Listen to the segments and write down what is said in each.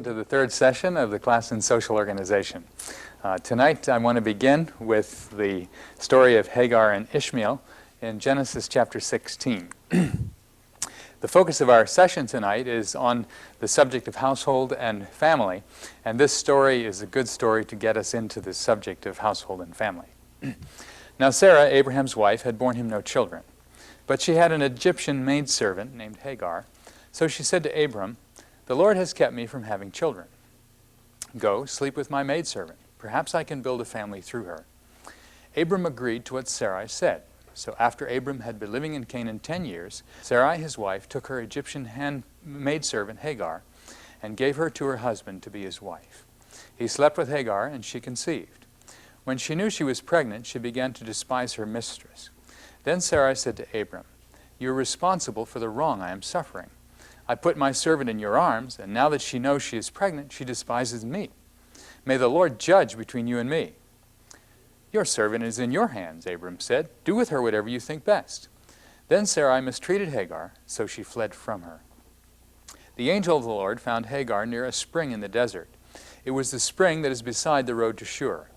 welcome to the third session of the class in social organization. Tonight I want to begin with the story of Hagar and Ishmael in Genesis chapter 16. The focus of our session tonight is on the subject of household and family, and this story is a good story to get us into the subject of household and family. Now Sarah, Abraham's wife, had borne him no children, but she had an Egyptian maidservant named Hagar. So she said to Abram, "The Lord has kept me from having children. Go, sleep with my maidservant. Perhaps I can build a family through her." Abram agreed to what Sarai said. So after Abram had been living in Canaan 10 years, Sarai, his wife, took her Egyptian maidservant Hagar and gave her to her husband to be his wife. He slept with Hagar, and she conceived. When she knew she was pregnant, she began to despise her mistress. Then Sarai said to Abram, "You are responsible for the wrong I am suffering. I put my servant in your arms, and now that she knows she is pregnant, she despises me. May the Lord judge between you and me." "Your servant is in your hands," Abram said. "Do with her whatever you think best." Then Sarai mistreated Hagar, so she fled from her. The angel of the Lord found Hagar near a spring in the desert. It was the spring that is beside the road to Shur.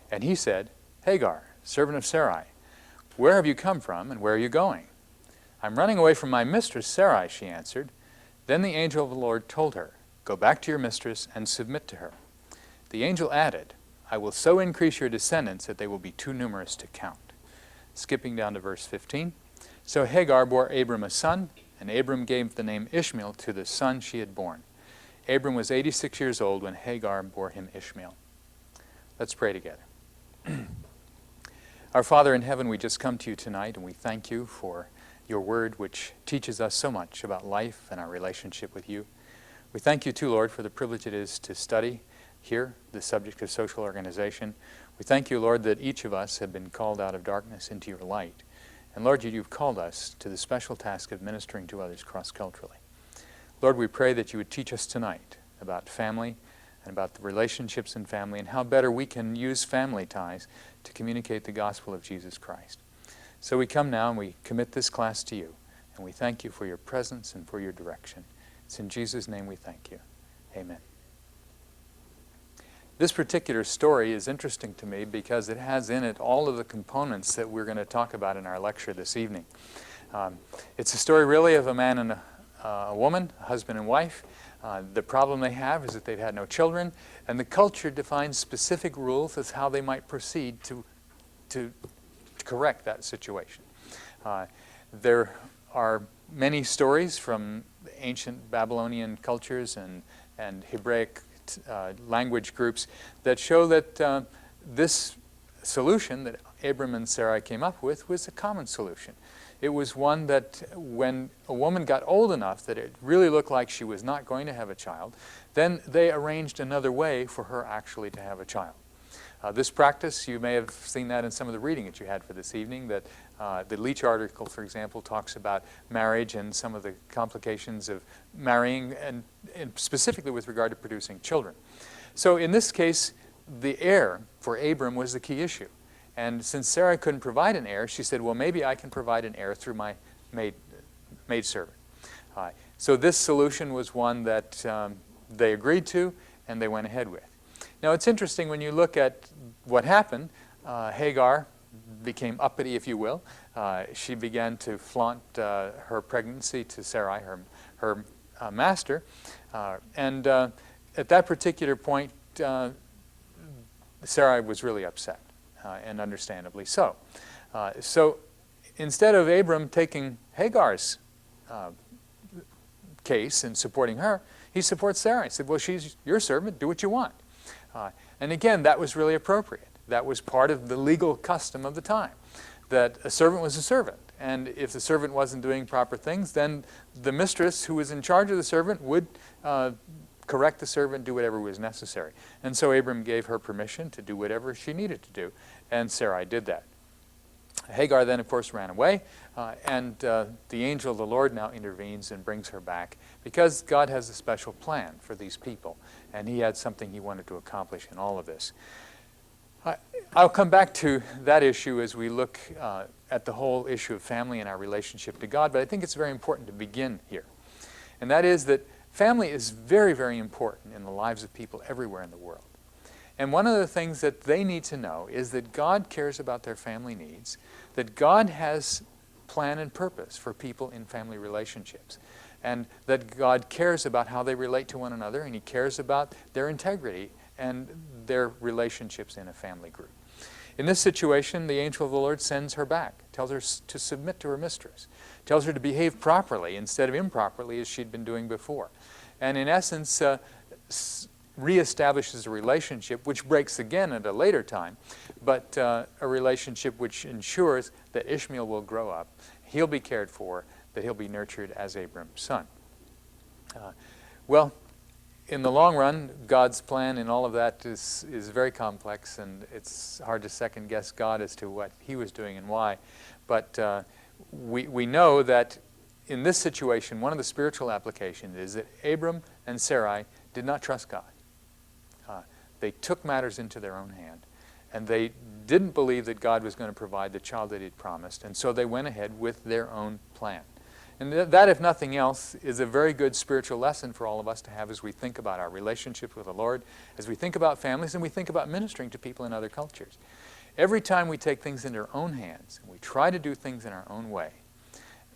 And he said, "Hagar, servant of Sarai, where have you come from, and where are you going?" "I'm running away from my mistress Sarai," she answered. Then the angel of the Lord told her, "Go back to your mistress and submit to her." The angel added, "I will so increase your descendants that they will be too numerous to count." Skipping down to verse 15. So Hagar bore Abram a son, and Abram gave the name Ishmael to the son she had born. Abram was 86 years old when Hagar bore him Ishmael. Let's pray together. Our Father in heaven, we just come to you tonight, and we thank you for your word, which teaches us so much about life and our relationship with you. We thank you, too, Lord, for the privilege it is to study here the subject of social organization. We thank you, Lord, that each of us have been called out of darkness into your light. And Lord, you've called us to the special task of ministering to others cross-culturally. Lord, we pray that you would teach us tonight about family and about the relationships in family and how better we can use family ties to communicate the gospel of Jesus Christ. So we come now and we commit this class to you, and we thank you for your presence and for your direction. It's in Jesus' name we thank you. Amen. This particular story is interesting to me because it has in it all of the components that we're going to talk about in our lecture this evening. It's a story really of a man and a woman, a husband and wife. The problem they have is that they've had no children, and the culture defines specific rules as how they might proceed to correct that situation. There are many stories from ancient Babylonian cultures and Hebraic language groups that show that this solution that Abram and Sarai came up with was a common solution. It was one that when a woman got old enough that it really looked like she was not going to have a child, then they arranged another way for her actually to have a child. This practice, you may have seen that in some of the reading that you had for this evening, that the Leach article, for example, talks about marriage and some of the complications of marrying, and specifically with regard to producing children. So in this case, the heir for Abram was the key issue. And since Sarah couldn't provide an heir, she said, well, maybe I can provide an heir through my maidservant. So this solution was one that they agreed to and they went ahead with. Now, it's interesting when you look at what happened. Hagar became uppity, if you will. She began to flaunt her pregnancy to Sarai, her master. And at that particular point, Sarai was really upset, and understandably so. So instead of Abram taking Hagar's case and supporting her, he supports Sarai. He said, well, she's your servant, do what you want. And again, that was really appropriate. That was part of the legal custom of the time, that a servant was a servant. And if the servant wasn't doing proper things, then the mistress who was in charge of the servant would correct the servant, do whatever was necessary. And so Abram gave her permission to do whatever she needed to do, and Sarai did that. Hagar then, of course, ran away, and the angel of the Lord now intervenes and brings her back because God has a special plan for these people, and he had something he wanted to accomplish in all of this. I'll come back to that issue as we look at the whole issue of family and our relationship to God, but I think it's very important to begin here. And that is that family is very, very important in the lives of people everywhere in the world. And one of the things that they need to know is that God cares about their family needs, that God has plan and purpose for people in family relationships, and that God cares about how they relate to one another, and He cares about their integrity and their relationships in a family group. In this situation, the angel of the Lord sends her back, tells her to submit to her mistress, tells her to behave properly instead of improperly as she'd been doing before, and in essence reestablishes a relationship which breaks again at a later time, but a relationship which ensures that Ishmael will grow up, he'll be cared for, that he'll be nurtured as Abram's son. Well, in the long run, God's plan in all of that is very complex, and it's hard to second guess God as to what He was doing and why. But we know that in this situation, one of the spiritual applications is that Abram and Sarai did not trust God. They took matters into their own hand, and they didn't believe that God was going to provide the child that He'd promised, and so they went ahead with their own plan. And that, if nothing else, is a very good spiritual lesson for all of us to have as we think about our relationship with the Lord, as we think about families, and we think about ministering to people in other cultures. Every time we take things into our own hands, and we try to do things in our own way,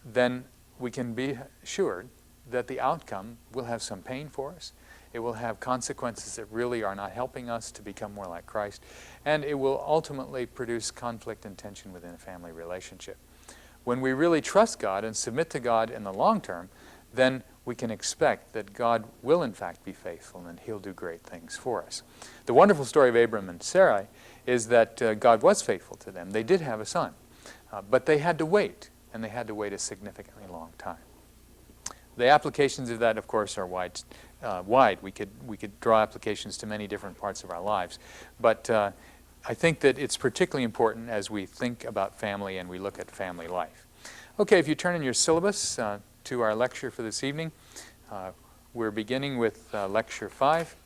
then we can be assured that the outcome will have some pain for us. It will have consequences that really are not helping us to become more like Christ. And it will ultimately produce conflict and tension within a family relationship. When we really trust God and submit to God in the long term, then we can expect that God will in fact be faithful and He'll do great things for us. The wonderful story of Abram and Sarai is that God was faithful to them. They did have a son, but they had to wait, and they had to wait a significantly long time. The applications of that, of course, are wide. We could draw applications to many different parts of our lives, but I think that it's particularly important as we think about family and we look at family life. Okay, if you turn in your syllabus to our lecture for this evening, we're beginning with Lecture 5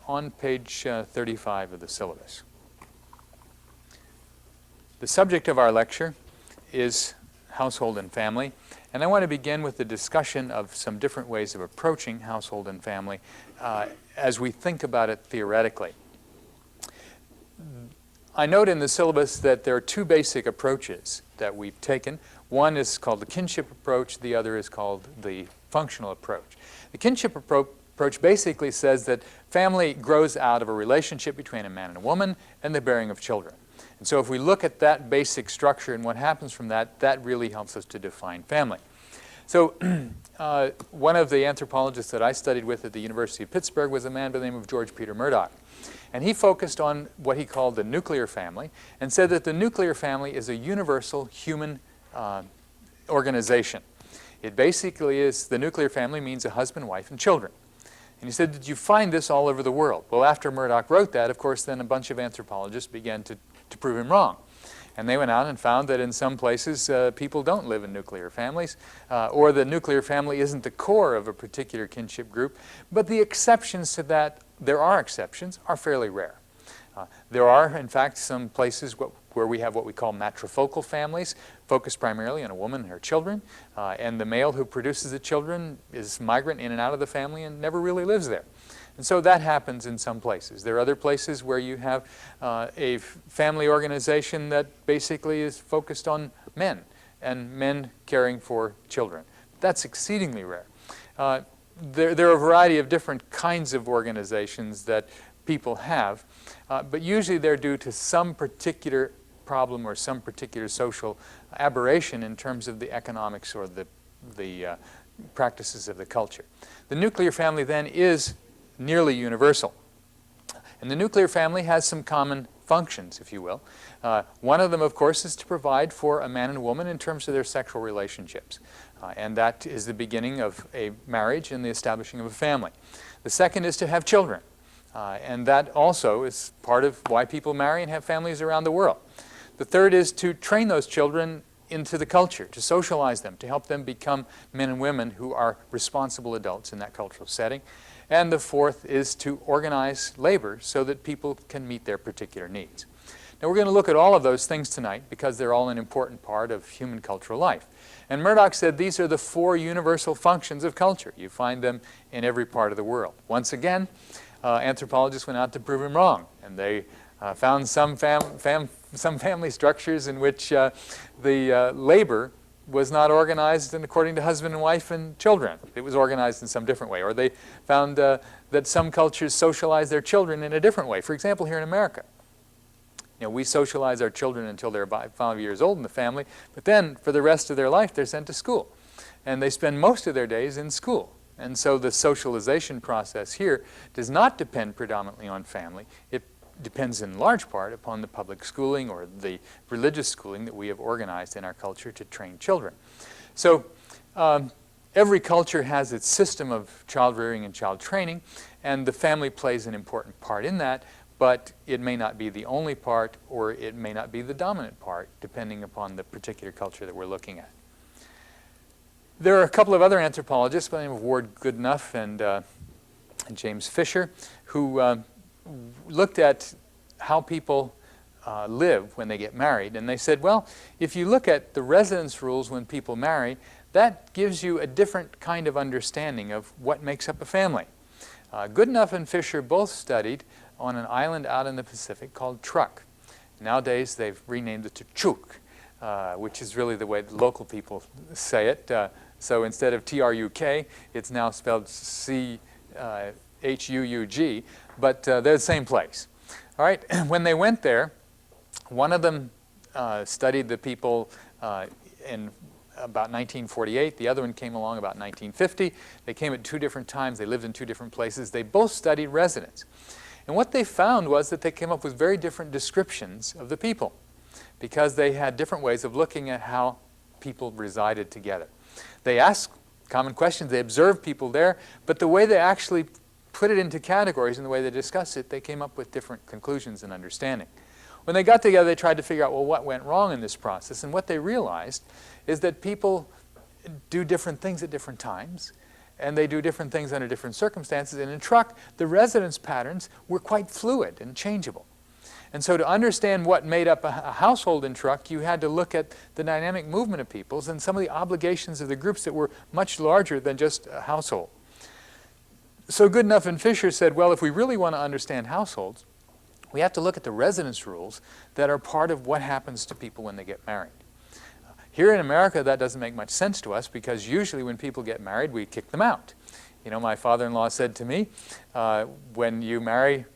on page 35 of the syllabus. The subject of our lecture is household and family, and I want to begin with the discussion of some different ways of approaching household and family as we think about it theoretically. I note in the syllabus that there are two basic approaches that we've taken. One is called the kinship approach, the other is called the functional approach. The kinship approach basically says that family grows out of a relationship between a man and a woman and the bearing of children. And so if we look at that basic structure and what happens from that, that really helps us to define family. So one of the anthropologists that I studied with at the University of Pittsburgh was a man by the name of George Peter Murdoch. And he focused on what he called the nuclear family and said that the nuclear family is a universal human organization. It basically is, the nuclear family means a husband, wife, and children. And he said, did you find this all over the world? Well, after Murdoch wrote that, of course, then a bunch of anthropologists began to prove him wrong. And they went out and found that in some places people don't live in nuclear families, or the nuclear family isn't the core of a particular kinship group. But the exceptions to that, there are exceptions, are fairly rare. There are, in fact, some places where we have what we call matrifocal families, focused primarily on a woman and her children, and the male who produces the children is migrant in and out of the family and never really lives there. And so that happens in some places. There are other places where you have a family organization that basically is focused on men, and men caring for children. That's exceedingly rare. There are a variety of different kinds of organizations that people have, but usually they're due to some particular problem or some particular social aberration in terms of the economics or the practices of the culture. The nuclear family then is nearly universal. And the nuclear family has some common functions, if you will. One of them, of course, is to provide for a man and a woman in terms of their sexual relationships. And that is the beginning of a marriage and the establishing of a family. The second is to have children. And that also is part of why people marry and have families around the world. The third is to train those children into the culture, to socialize them, to help them become men and women who are responsible adults in that cultural setting. And the fourth is to organize labor so that people can meet their particular needs. Now we're going to look at all of those things tonight because they're all an important part of human cultural life. And Murdoch said these are the 4 universal functions of culture. You find them in every part of the world. Once again, anthropologists went out to prove him wrong, and they found some family structures in which the labor was not organized according to husband and wife and children. It was organized in some different way. Or they found that some cultures socialize their children in a different way. For example, here in America, we socialize our children until they're about 5 years old in the family, but then for the rest of their life they're sent to school. And they spend most of their days in school. And so the socialization process here does not depend predominantly on family. It depends in large part upon the public schooling or the religious schooling that we have organized in our culture to train children. So every culture has its system of child rearing and child training, and the family plays an important part in that, but it may not be the only part, or it may not be the dominant part, depending upon the particular culture that we're looking at. There are a couple of other anthropologists by the name of Ward Goodenough and James Fisher who looked at how people live when they get married. And they said, well, if you look at the residence rules when people marry, that gives you a different kind of understanding of what makes up a family. Goodenough and Fisher both studied on an island out in the Pacific called Truk. Nowadays, they've renamed it to Chuk, which is really the way the local people say it. So instead of T-R-U-K, it's now spelled C-H-U-U-G, but they're the same place. All right, when they went there, one of them studied the people in about 1948. The other one came along about 1950. They came at 2 different times. They lived in 2 different places. They both studied residence. And what they found was that they came up with very different descriptions of the people because they had different ways of looking at how people resided together. They asked common questions. They observed people there, but the way they actually put it into categories and the way they discussed it, they came up with different conclusions and understanding. When they got together, they tried to figure out, well, what went wrong in this process? And what they realized is that people do different things at different times, and they do different things under different circumstances. And in Truk, the residence patterns were quite fluid and changeable. And so to understand what made up a household in Truk, you had to look at the dynamic movement of peoples and some of the obligations of the groups that were much larger than just a household. So Goodenough and Fisher said, well, if we really want to understand households, we have to look at the residence rules that are part of what happens to people when they get married. Here in America, that doesn't make much sense to us because usually when people get married, we kick them out. My father-in-law said to me, when you marry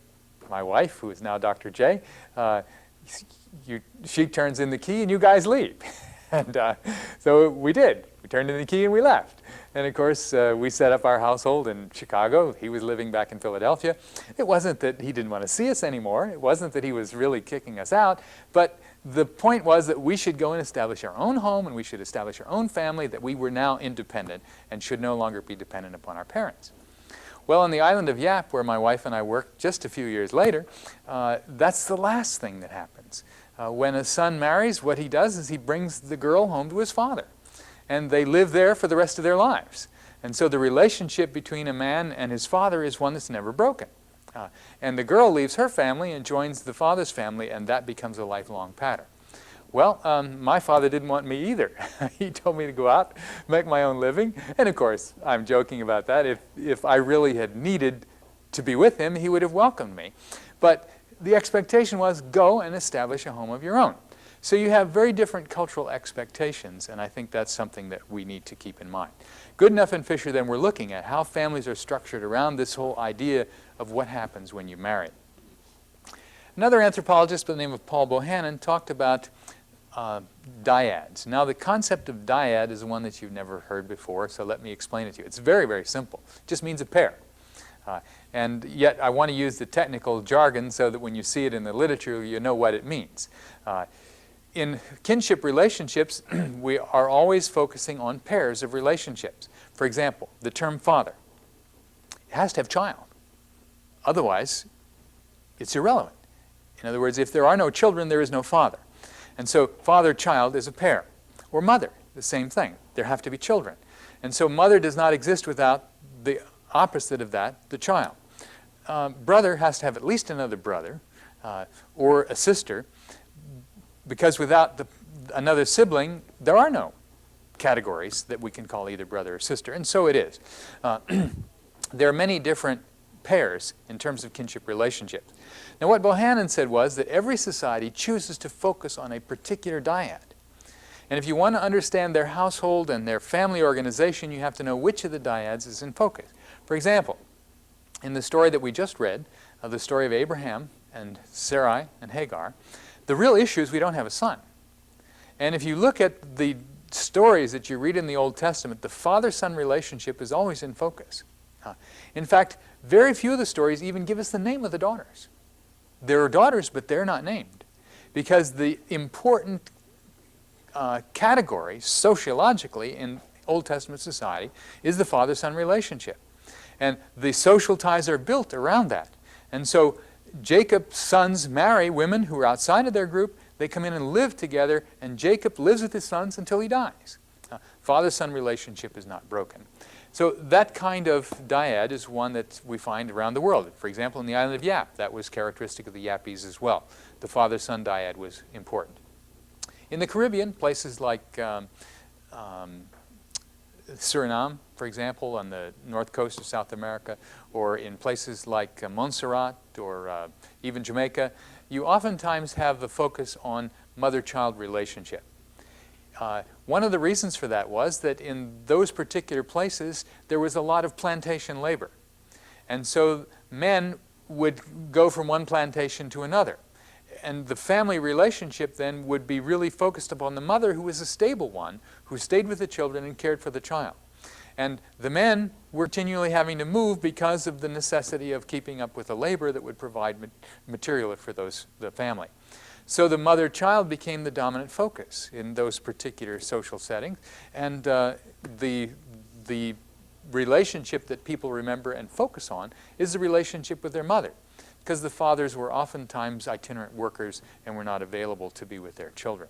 my wife, who is now Dr. J, she turns in the key and you guys leave. And so we did. We turned in the key and we left. And of course, we set up our household in Chicago. He was living back in Philadelphia. It wasn't that he didn't want to see us anymore. It wasn't that he was really kicking us out. But the point was that we should go and establish our own home, and we should establish our own family, that we were now independent and should no longer be dependent upon our parents. Well, on the island of Yap, where my wife and I worked just a few years later, that's the last thing that happens. When a son marries, what he does is he brings the girl home to his father. And they live there for the rest of their lives. And so the relationship between a man and his father is one that's never broken. And the girl leaves her family and joins the father's family, and that becomes a lifelong pattern. Well, my father didn't want me either. He told me to go out, make my own living. And of course, I'm joking about that. If I really had needed to be with him, he would have welcomed me. But the expectation was, go and establish a home of your own. So you have very different cultural expectations, and I think that's something that we need to keep in mind. Goodenough and Fisher then were looking at how families are structured around this whole idea of what happens when you marry. Another anthropologist by the name of Paul Bohannon talked about dyads. Now the concept of dyad is one that you've never heard before, so let me explain it to you. It's very, very simple. It just means a pair. And yet I want to use the technical jargon so that when you see it in the literature, you know what it means. In kinship relationships, we are always focusing on pairs of relationships. For example, the term father. It has to have child. Otherwise, it's irrelevant. In other words, if there are no children, there is no father. And so father-child is a pair. Or mother, the same thing. There have to be children. And so mother does not exist without the opposite of that, the child. Brother has to have at least another brother or a sister. because without another sibling, there are no categories that we can call either brother or sister, and so it is. There are many different pairs in terms of kinship relationships. Now what Bohannon said was that every society chooses to focus on a particular dyad. And if you want to understand their household and their family organization, you have to know which of the dyads is in focus. For example, in the story that we just read, the story of Abraham and Sarai and Hagar, the real issue is we don't have a son. And if you look at the stories that you read in the Old Testament, the father-son relationship is always in focus. In fact, very few of the stories even give us the name of the daughters. There are daughters, but they're not named, because the important category sociologically in Old Testament society is the father-son relationship. And the social ties are built around that. And so Jacob's sons marry women who are outside of their group. They come in and live together, and Jacob lives with his sons until he dies. Father-son relationship is not broken. So that kind of dyad is one that we find around the world. For example, in the island of Yap, that was characteristic of the Yappies as well. The father-son dyad was important. In the Caribbean, places like Suriname, for example, on the north coast of South America, or in places like Montserrat or even Jamaica, you oftentimes have the focus on mother-child relationship. One of the reasons for that was that in those particular places, there was a lot of plantation labor. And so men would go from one plantation to another. And the family relationship then would be really focused upon the mother, who was a stable one, who stayed with the children and cared for the child. And the men were continually having to move because of the necessity of keeping up with the labor that would provide material for the family. So the mother-child became the dominant focus in those particular social settings. And the relationship that people remember and focus on is the relationship with their mother, because the fathers were oftentimes itinerant workers and were not available to be with their children.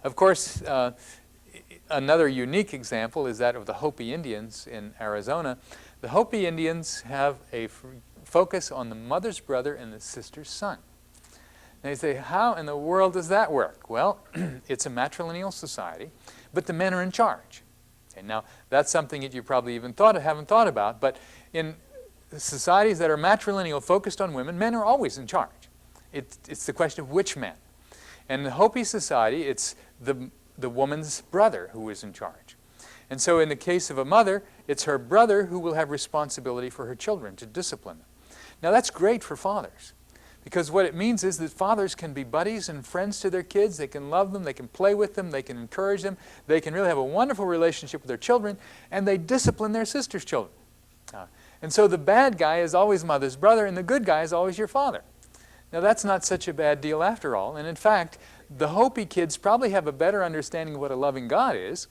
Of course, another unique example is that of the Hopi Indians in Arizona. The Hopi Indians have a focus on the mother's brother and the sister's son. Now you say, how in the world does that work? Well, it's a matrilineal society, but the men are in charge. Okay, now, that's something that you probably even haven't thought about, but in societies that are matrilineal, focused on women, men are always in charge. It's the question of which men. And in the Hopi society, it's the woman's brother who is in charge. And so in the case of a mother, it's her brother who will have responsibility for her children, to discipline them. Now that's great for fathers, because what it means is that fathers can be buddies and friends to their kids. They can love them, they can play with them, they can encourage them, they can really have a wonderful relationship with their children, and they discipline their sister's children. And so the bad guy is always mother's brother, and the good guy is always your father. Now that's not such a bad deal after all, and in fact, the Hopi kids probably have a better understanding of what a loving God is,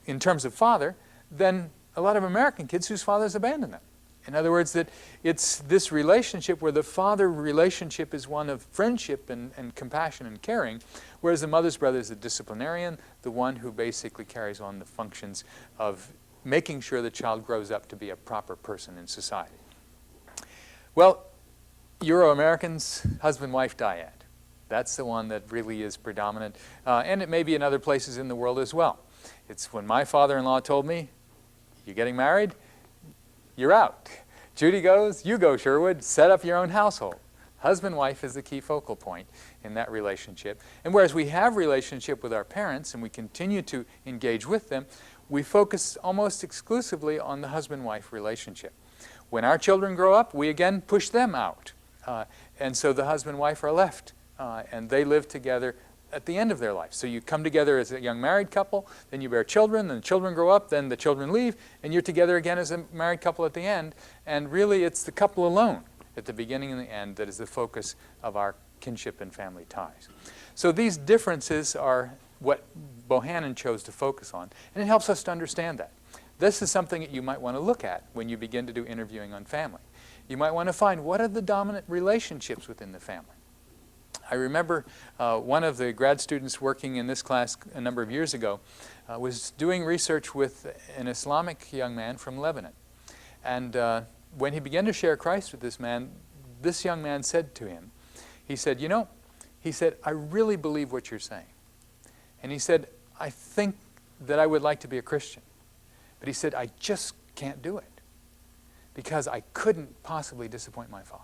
in terms of father, than a lot of American kids whose fathers abandoned them. In other words, that it's this relationship where the father relationship is one of friendship and compassion and caring, whereas the mother's brother is the disciplinarian, the one who basically carries on the functions of making sure the child grows up to be a proper person in society. Well, Euro-Americans, husband-wife dyad. That's the one that really is predominant, and it may be in other places in the world as well. It's when my father-in-law told me, "You're getting married? You're out. Judy goes, you go, Sherwood, set up your own household." Husband-wife is the key focal point in that relationship. And whereas we have relationship with our parents and we continue to engage with them, we focus almost exclusively on the husband-wife relationship. When our children grow up, we again push them out. And so the husband-wife are left, and they live together at the end of their life. So you come together as a young married couple, then you bear children, then the children grow up, then the children leave, and you're together again as a married couple at the end. And really, it's the couple alone at the beginning and the end that is the focus of our kinship and family ties. So these differences are what Bohannon chose to focus on, and it helps us to understand that. This is something that you might want to look at when you begin to do interviewing on family. You might want to find, what are the dominant relationships within the family? I remember one of the grad students working in this class a number of years ago was doing research with an Islamic young man from Lebanon. And when he began to share Christ with this young man said to him, he said, "You know, he said, I really believe what you're saying. And he said, I think that I would like to be a Christian. But he said, I just can't do it because I couldn't possibly disappoint my father.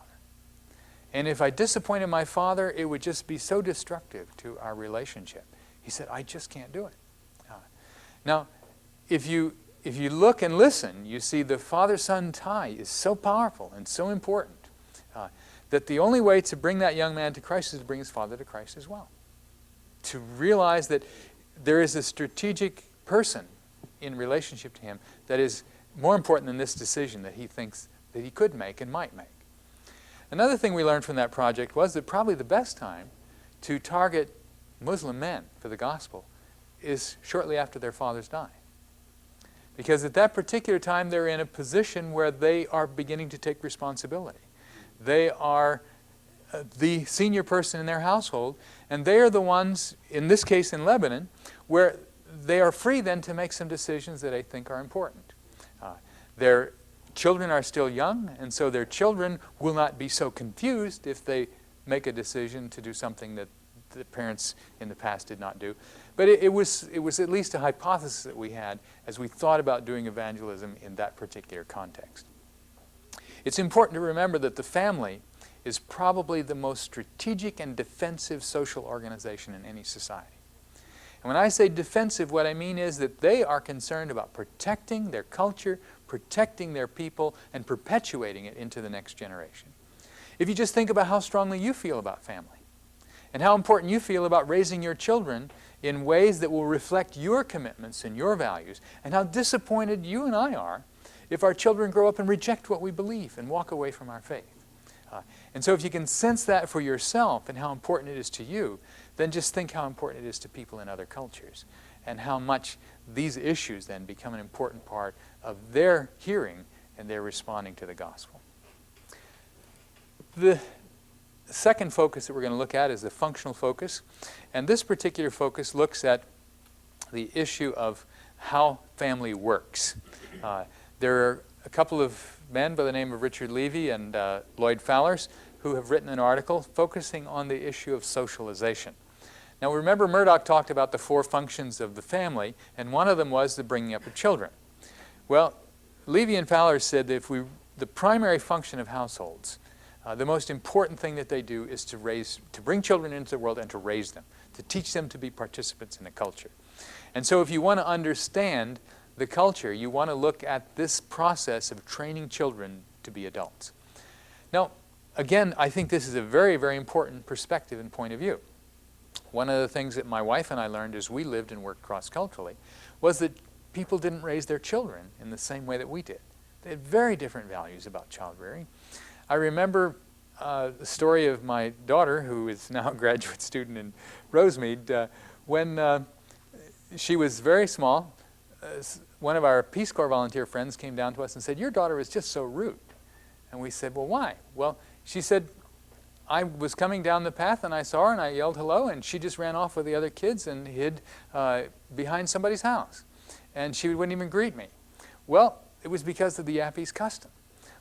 And if I disappointed my father, it would just be so destructive to our relationship. He said, I just can't do it. Now, if you look and listen, you see the father-son tie is so powerful and so important that the only way to bring that young man to Christ is to bring his father to Christ as well. To realize that there is a strategic person in relationship to him that is more important than this decision that he thinks that he could make and might make. Another thing we learned from that project was that probably the best time to target Muslim men for the gospel is shortly after their fathers die. Because at that particular time they're in a position where they are beginning to take responsibility. They are the senior person in their household, and they are the ones, in this case in Lebanon, where they are free then to make some decisions that I think are important. Their children are still young, and so their children will not be so confused if they make a decision to do something that the parents in the past did not do. But it was at least a hypothesis that we had as we thought about doing evangelism in that particular context. It's important to remember that the family is probably the most strategic and defensive social organization in any society. And when I say defensive, what I mean is that they are concerned about protecting their culture, protecting their people, and perpetuating it into the next generation. If you just think about how strongly you feel about family, and how important you feel about raising your children in ways that will reflect your commitments and your values, and how disappointed you and I are if our children grow up and reject what we believe and walk away from our faith. And so if you can sense that for yourself and how important it is to you, then just think how important it is to people in other cultures, and how much these issues then become an important part of their hearing and their responding to the gospel. The second focus that we're going to look at is the functional focus. And this particular focus looks at the issue of how family works. There are a couple of men by the name of Richard Levy and Lloyd Fowlers who have written an article focusing on the issue of socialization. Now remember, Murdoch talked about the 4 functions of the family, and one of them was the bringing up of children. Well, Levy and Fowlers said that the primary function of households, the most important thing that they do is to bring children into the world and to raise them, to teach them to be participants in the culture. And so if you want to understand the culture, you want to look at this process of training children to be adults. Now, again, I think this is a very, very important perspective and point of view. One of the things that my wife and I learned as we lived and worked cross-culturally was that people didn't raise their children in the same way that we did. They had very different values about child rearing. I remember the story of my daughter, who is now a graduate student in Rosemead. When she was very small, one of our Peace Corps volunteer friends came down to us and said, "Your daughter is just so rude." And we said, "Well, why?" Well, she said, "I was coming down the path and I saw her and I yelled hello, and she just ran off with the other kids and hid behind somebody's house. And she wouldn't even greet me." Well, it was because of the Yappies' custom.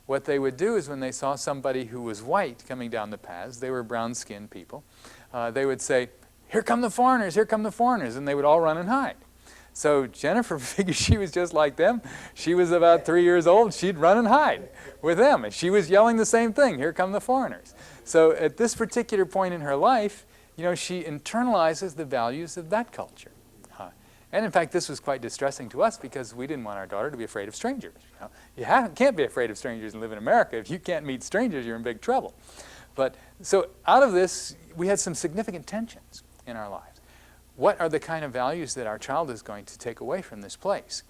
What they would do is when they saw somebody who was white coming down the paths, they were brown-skinned people, they would say, "Here come the foreigners, here come the foreigners," and they would all run and hide. So Jennifer figured she was just like them. She was about 3 years old. She'd run and hide with them. And she was yelling the same thing, "Here come the foreigners." So at this particular point in her life, she internalizes the values of that culture. And in fact, this was quite distressing to us because we didn't want our daughter to be afraid of strangers. You can't be afraid of strangers and live in America. If you can't meet strangers, you're in big trouble. But so out of this, we had some significant tensions in our lives. What are the kind of values that our child is going to take away from this place?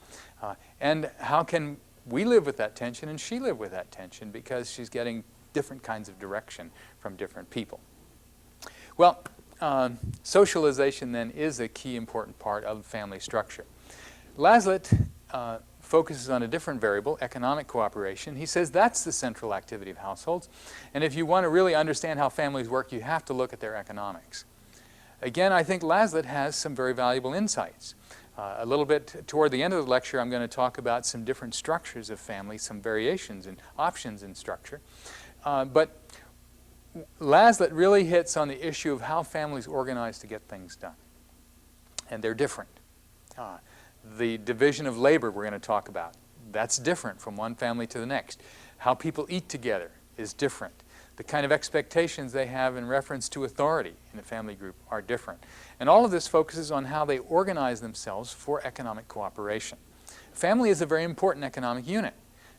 And how can we live with that tension and she live with that tension because she's getting different kinds of direction from different people? Well, socialization then is a key important part of family structure. Laslett focuses on a different variable, economic cooperation. He says that's the central activity of households. And if you want to really understand how families work, you have to look at their economics. Again, I think Laslett has some very valuable insights. A little bit toward the end of the lecture, I'm going to talk about some different structures of family, some variations and options in structure. But Laslet really hits on the issue of how families organize to get things done. And they're different. The division of labor we're going to talk about, that's different from one family to the next. How people eat together is different. The kind of expectations they have in reference to authority in a family group are different. And all of this focuses on how they organize themselves for economic cooperation. Family is a very important economic unit.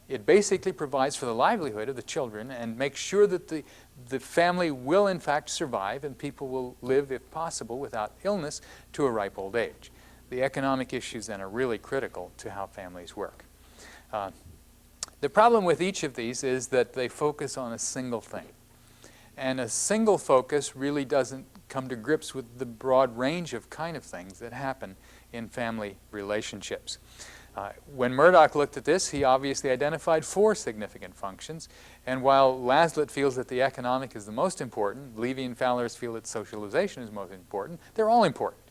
It basically provides for the livelihood of the children and makes sure that the family will in fact survive and people will live, if possible, without illness to a ripe old age. The economic issues then are really critical to how families work. The problem with each of these is that they focus on a single thing. And a single focus really doesn't come to grips with the broad range of kind of things that happen in family relationships. When Murdoch looked at this, he obviously identified 4 significant functions. And while Laslet feels that the economic is the most important, Levy and Fowlers feel that socialization is most important, they're all important.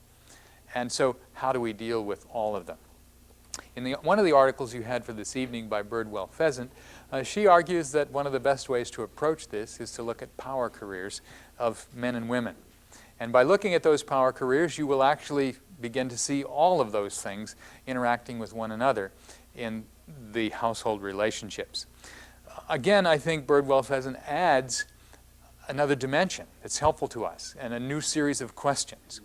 And so how do we deal with all of them? In one of the articles you had for this evening by Birdwell Pheasant, she argues that one of the best ways to approach this is to look at power careers of men and women. And by looking at those power careers, you will actually begin to see all of those things interacting with one another in the household relationships. Again, I think Birdwell Pheasant adds another dimension that's helpful to us and a new series of questions.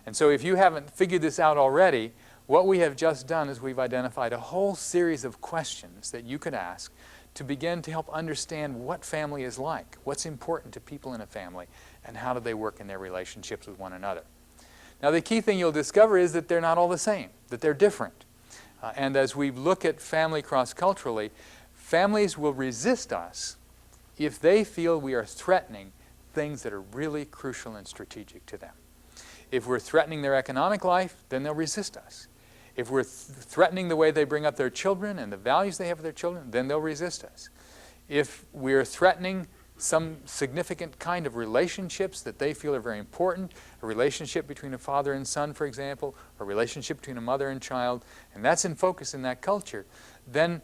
And so if you haven't figured this out already, what we have just done is we've identified a whole series of questions that you could ask to begin to help understand what family is like, what's important to people in a family, and how do they work in their relationships with one another. Now, the key thing you'll discover is that they're not all the same, that they're different. And as we look at family cross-culturally, families will resist us if they feel we are threatening things that are really crucial and strategic to them. If we're threatening their economic life, then they'll resist us. If we're threatening the way they bring up their children and the values they have for their children, then they'll resist us. If we're threatening some significant kind of relationships that they feel are very important, a relationship between a father and son, for example, a relationship between a mother and child, and that's in focus in that culture, then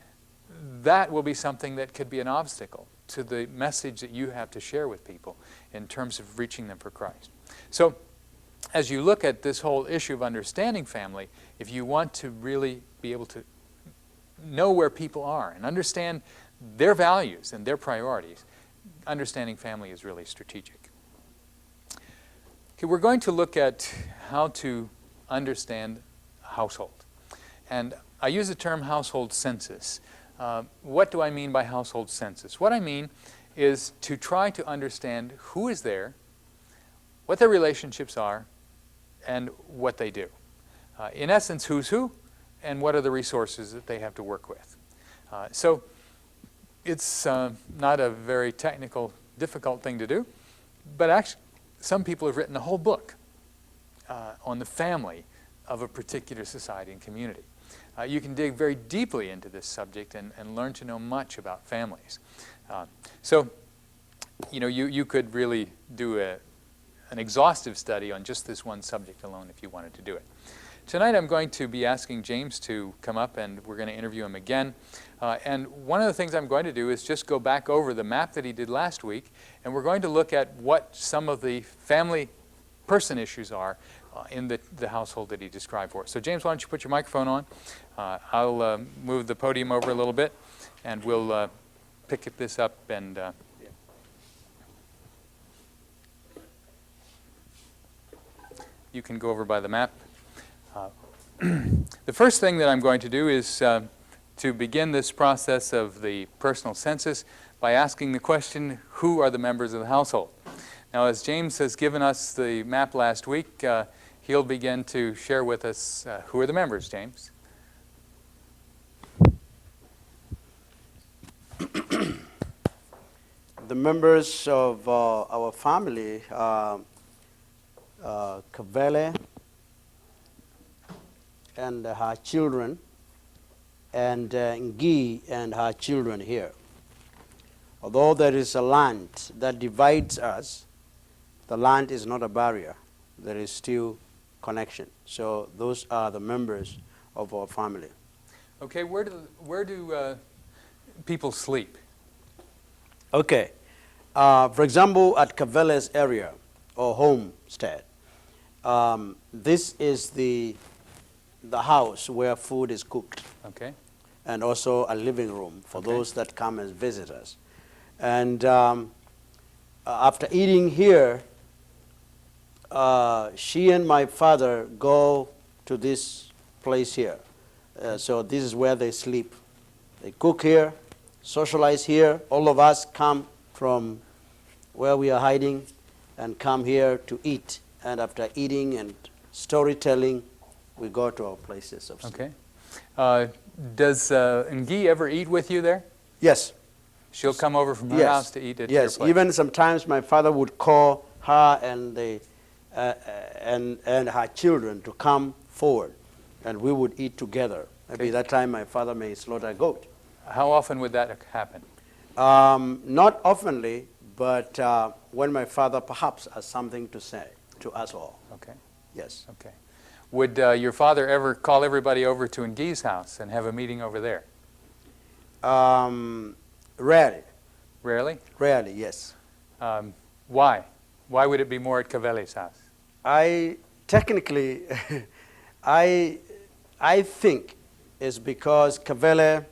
that will be something that could be an obstacle to the message that you have to share with people in terms of reaching them for Christ. So, as you look at this whole issue of understanding family, if you want to really be able to know where people are and understand their values and their priorities, understanding family is really strategic. Okay, we're going to look at how to understand household. And I use the term household census. What do I mean by household census? What I mean is to try to understand who is there, what their relationships are, and what they do. In essence, who's who, and what are the resources that they have to work with. So it's not a very technical, difficult thing to do, but actually some people have written a whole book on the family of a particular society and community. You can dig very deeply into this subject and learn to know much about families. So, you know, you could really do an exhaustive study on just this one subject alone if you wanted to do it. Tonight I'm going to be asking James to come up and we're going to interview him again. And one of the things I'm going to do is just go back over the map that he did last week, and we're going to look at what some of the family person issues are in the household that he described for us. So James, why don't you put your microphone on? I'll move the podium over a little bit, and we'll pick this up and you can go over by the map. The first thing that I'm going to do is to begin this process of the personal census by asking the question, who are the members of the household? Now, as James has given us the map last week, he'll begin to share with us who are the members, James? The members of our family are Kavele and her children, and Ngi and her children here. Although there is a land that divides us, the land is not a barrier. There is still connection. So those are the members of our family. Okay, where do people sleep? Okay. For example, at Kavele's area or homestead, this is the house where food is cooked. Okay. And also a living room for Okay. those that come as visitors. And after eating here, she and my father go to this place here. So this is where they sleep. They cook here, socialize here. All of us come from where we are hiding and come here to eat. And after eating and storytelling, we go to our places of sleep. Okay. Does Ngi ever eat with you there? Yes. She'll come over from her house to eat at your Yes, place? even sometimes my father would call her and her children to come forward, and we would eat together. Maybe Okay. that time my father may slaughter a goat. How often would that happen? Not oftenly, but when my father perhaps has something to say to us all. Okay. Yes. Okay. Would your father ever call everybody over to Ngi's house and have a meeting over there? Rarely. Rarely? Rarely, yes. Why? Why would it be more at Kavele's house? Technically, I think it's because Kavele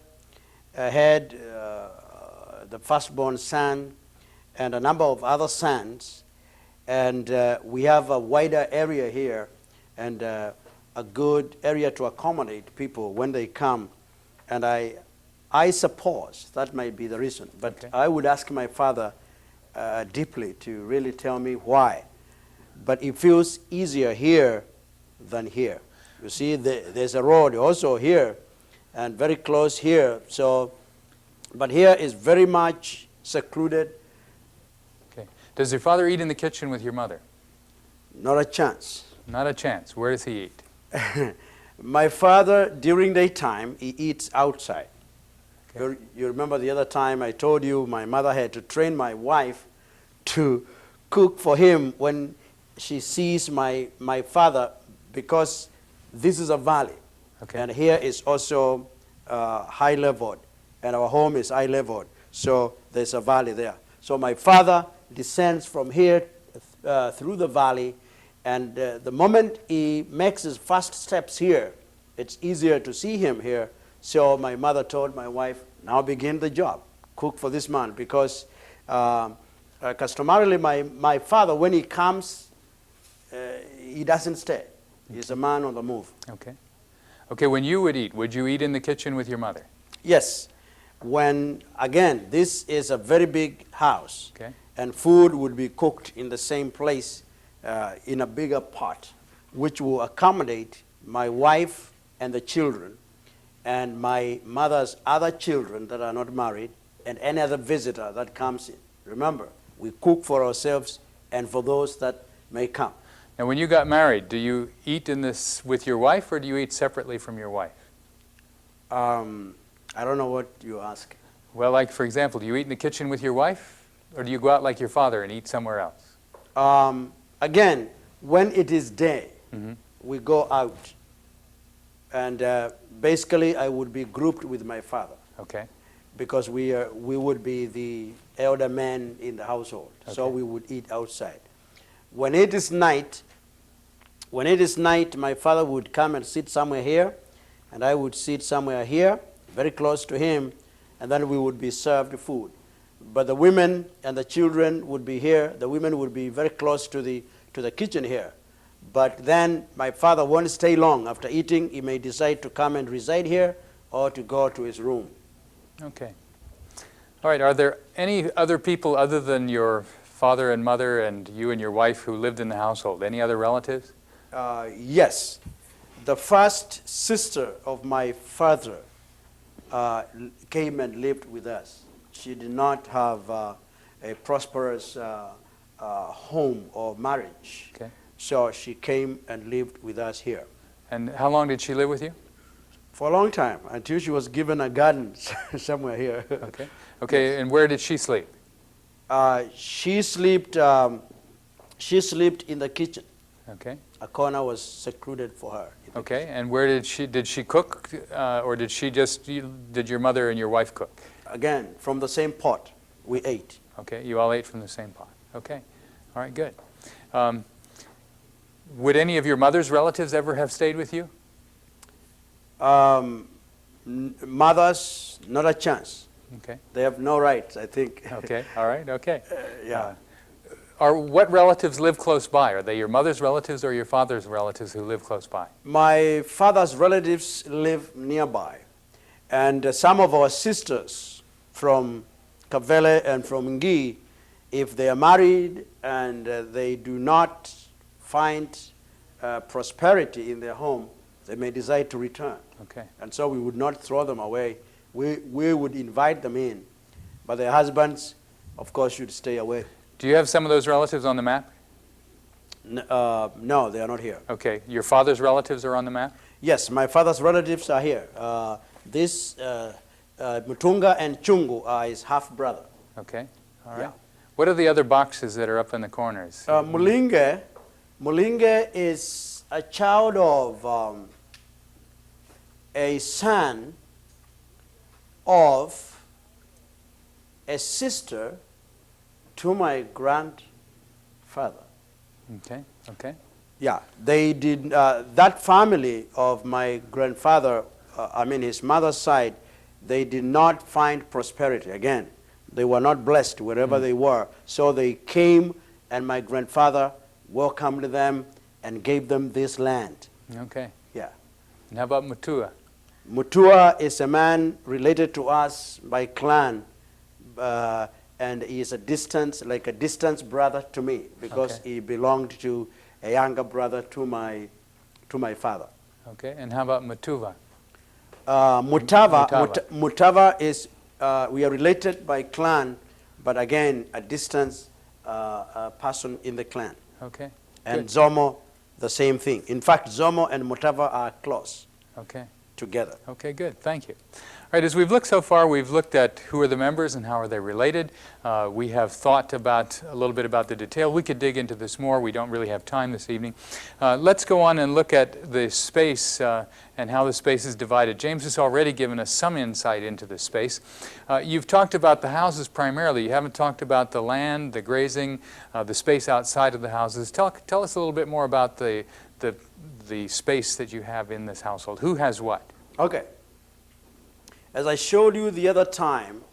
had the firstborn son and a number of other sons, and we have a wider area here and a good area to accommodate people when they come, and I suppose that might be the reason. But Okay. I would ask my father deeply to really tell me why. But it feels easier here than here. You see, there's a road also here and very close here. So, but here is very much secluded. Okay. Does your father eat in the kitchen with your mother? Not a chance. Not a chance. Where does he eat? My father, during daytime, he eats outside. Okay. You remember the other time I told you my mother had to train my wife to cook for him when she sees my father, because this is a valley. Okay. And here is also high leveled, and our home is high leveled. So there's a valley there. So my father descends from here through the valley, and the moment he makes his first steps here, it's easier to see him here. So my mother told my wife, now begin the job. Cook for this man, because customarily my father, when he comes, he doesn't stay. He's a man on the move. Okay. Okay, when you would you eat in the kitchen with your mother? Yes. When, again, this is a very big house, Okay. and food would be cooked in the same place in a bigger pot, which will accommodate my wife and the children, and my mother's other children that are not married, and any other visitor that comes in. Remember, we cook for ourselves and for those that may come. Now, when you got married, do you eat in this with your wife, or do you eat separately from your wife? I don't know what you ask. Well, like, for example, do you eat in the kitchen with your wife, or do you go out like your father and eat somewhere else? Again, when it is day, Mhm. we go out. And basically, I would be grouped with my father, Okay. because we would be the elder men in the household. So Okay. we would eat outside. When it is night, my father would come and sit somewhere here, and I would sit somewhere here, very close to him, and then we would be served food. But the women and the children would be here. The women would be very close to the kitchen here. But then my father won't stay long. After eating, he may decide to come and reside here or to go to his room. Okay. All right, are there any other people other than your father and mother and you and your wife who lived in the household? Any other relatives? Yes. The first sister of my father came and lived with us. She did not have a prosperous home or marriage. Okay. So she came and lived with us here And how long did she live with you? for a long time, until she was given a garden somewhere here. Okay. Okay, and where did she sleep? She slept in the kitchen. Okay. A corner was secluded for her. Okay, and where did she cook, or did your mother and your wife cook? Again, from the same pot. We ate. Okay, you all ate from the same pot. Okay, all right, good. Would any of your mother's relatives ever have stayed with you? Mothers, not a chance. Okay. They have no rights, I think. Okay, all right, okay. Yeah. What relatives live close by? Are they your mother's relatives or your father's relatives who live close by? My father's relatives live nearby. And some of our sisters from Kavele and from Ngi, if they are married and they do not find prosperity in their home, they may decide to return. Okay. And so we would not throw them away. We would invite them in. But their husbands, of course, should stay away. Do you have some of those relatives on the map? No, they are not here. Okay. Your father's relatives are on the map? Yes, my father's relatives are here. This Mutunga and Chungu are his half-brother. Okay. All right. Yeah. What are the other boxes that are up in the corners? Mulinge is a child of a son of a sister to my grandfather. Okay. Okay. Yeah, they did. That family of my grandfather, his mother's side, they did not find prosperity. Again, they were not blessed wherever they were. So they came, and my grandfather welcomed them and gave them this land. Okay. Yeah. And how about Mutua? Mutua is a man related to us by clan, and he is a distant brother to me because Okay. he belonged to a younger brother to my father. Okay. And how about Mutuva? Mutava is, we are related by clan, but again, a distant person in the clan. Okay. And Good. Zomo, the same thing. In fact, Zomo and Mutava are close Okay. together. Okay, good. Thank you. All right, as we've looked so far, we've looked at who are the members and how are they related. We have thought about a little bit about the detail. We could dig into this more. We don't really have time this evening. Let's go on and look at the space and how the space is divided. James has already given us some insight into the space. You've talked about the houses primarily. You haven't talked about the land, the grazing, the space outside of the houses. Tell us a little bit more about the space that you have in this household. Who has what? Okay. As I showed you the other time,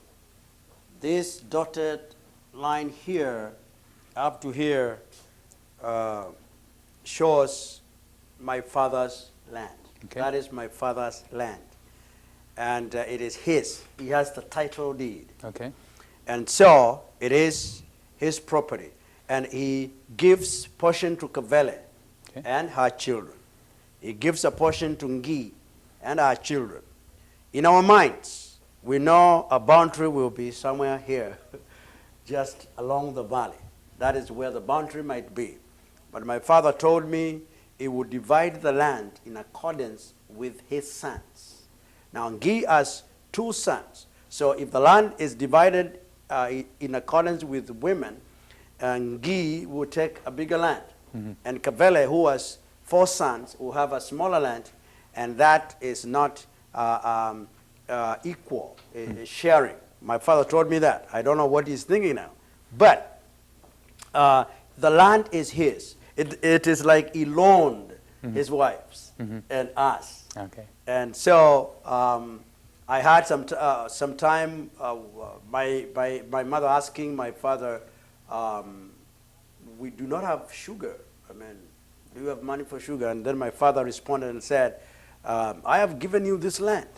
this dotted line here up to here shows my father's land. Okay. That is my father's land. And it is his. He has the title deed. Okay. And so it is his property. And he gives portion to Kavele Okay. and her children. He gives a portion to Ngi and our children. In our minds, we know a boundary will be somewhere here, just along the valley. That is where the boundary might be. But my father told me he would divide the land in accordance with his sons. Now, Ngi has 2 sons. So if the land is divided in accordance with women, Ngi will take a bigger land. Mm-hmm. And Kavele, who has 4 sons, will have a smaller land, and that is not equal sharing. My father told me that. I don't know what he's thinking now. But the land is his. It is like he loaned his wives and us. Okay. And so I had some time, my mother asking my father, we do not have sugar. I mean, do you have money for sugar? And then my father responded and said, I have given you this land.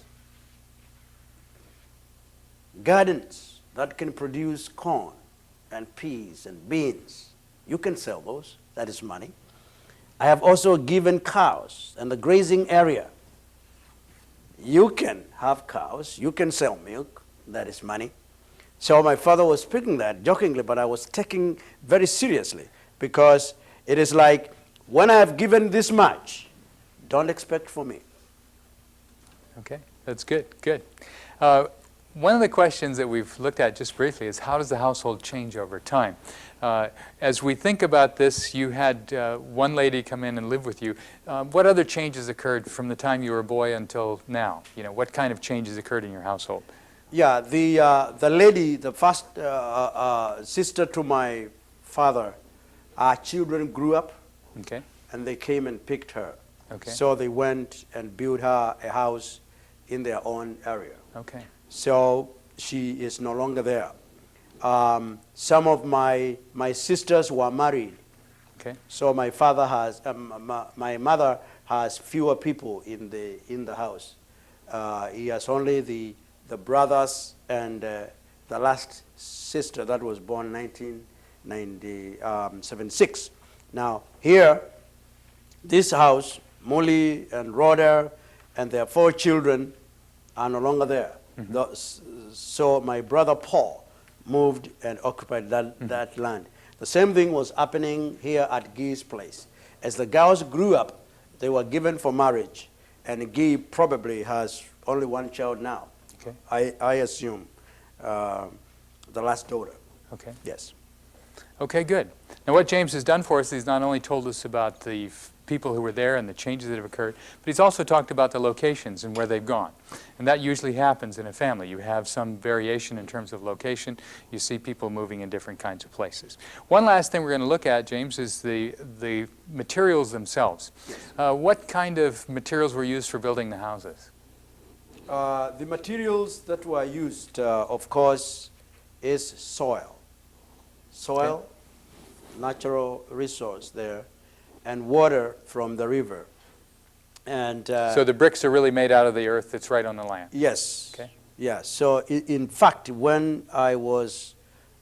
Gardens that can produce corn and peas and beans. You can sell those. That is money. I have also given cows and the grazing area. You can have cows. You can sell milk. That is money. So my father was speaking that jokingly, but I was taking very seriously because it is like, when I have given this much, don't expect for me. Okay, that's good, good. One of the questions that we've looked at just briefly is how does the household change over time? As we think about this, you had one lady come in and live with you. What other changes occurred from the time you were a boy until now? You know, what kind of changes occurred in your household? Yeah, the lady, the first sister to my father, our children grew up Okay. and they came and picked her. Okay. So they went and built her a house in their own area. Okay. So she is no longer there. Some of my sisters were married. Okay. So my father has, my mother has fewer people in the house. He has only the brothers and the last sister that was born 1976. Now here, this house, Molly and Roder and their 4 children are no longer there. So my brother Paul moved and occupied that land. The same thing was happening here at Guy's place. As the girls grew up, they were given for marriage, and Guy probably has only 1 child now. Okay. I assume the last daughter. Okay. Yes. Okay, good. Now what James has done for us, he's not only told us about the people who were there and the changes that have occurred, but he's also talked about the locations and where they've gone. And that usually happens in a family. You have some variation in terms of location. You see people moving in different kinds of places. One last thing we're going to look at, James, is the materials themselves. What kind of materials were used for building the houses? The materials that were used, of course, is soil. Soil, natural resource there, and water from the river. And so the bricks are really made out of the earth that's right on the land? yes. Okay. Yeah. So in fact, when I was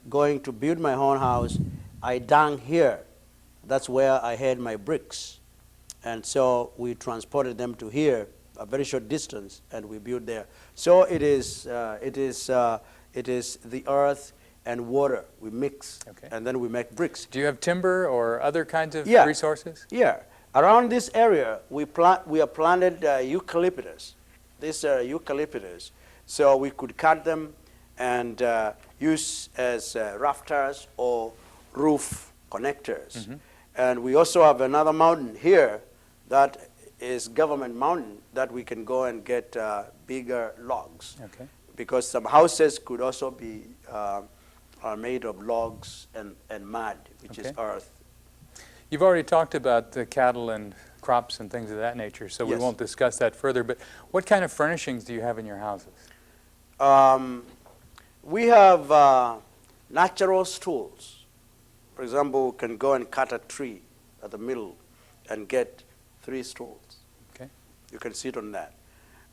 going to build my own house, I dug here. That's where I had my bricks. And so we transported them to here, a very short distance, and we built there. So it is the earth and water we mix, Okay. and then we make bricks. Do you have timber or other kinds of Yeah. resources? Yeah, around this area we have planted eucalyptus. These are eucalyptus, so we could cut them and use as rafters or roof connectors. And we also have another mountain here that is government mountain that we can go and get bigger logs. Okay. Because some houses could also be are made of logs and mud, which is Okay. earth. You've already talked about the cattle and crops and things of that nature, so we Yes. won't discuss that further. But what kind of furnishings do you have in your houses? We have natural stools. For example, we can go and cut a tree at the middle and get 3 stools. Okay. You can sit on that.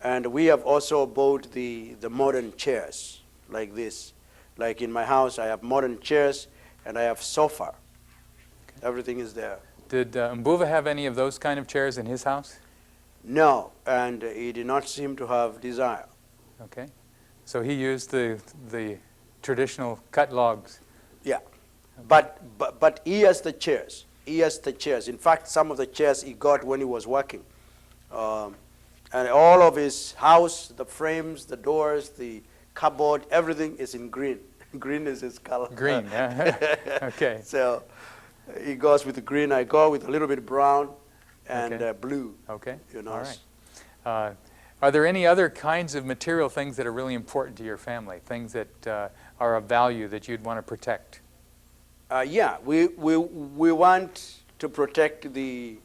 And we have also bought the modern chairs like this. Like in my house, I have modern chairs and I have sofa. Okay. Everything is there. Did Mbuva have any of those kind of chairs in his house? No, and he did not seem to have desire. Okay. So he used the traditional cut logs. Yeah, but he has the chairs. He has the chairs. In fact, some of the chairs he got when he was working. And all of his house, the frames, the doors, the cupboard, everything is in green. Green is his color. Green, yeah. Okay. So he goes with the green. I go with a little bit brown and Okay. blue. Okay. You know. All right. Are there any other kinds of material things that are really important to your family, things that are of value that you'd want to protect? Yeah, we want to protect the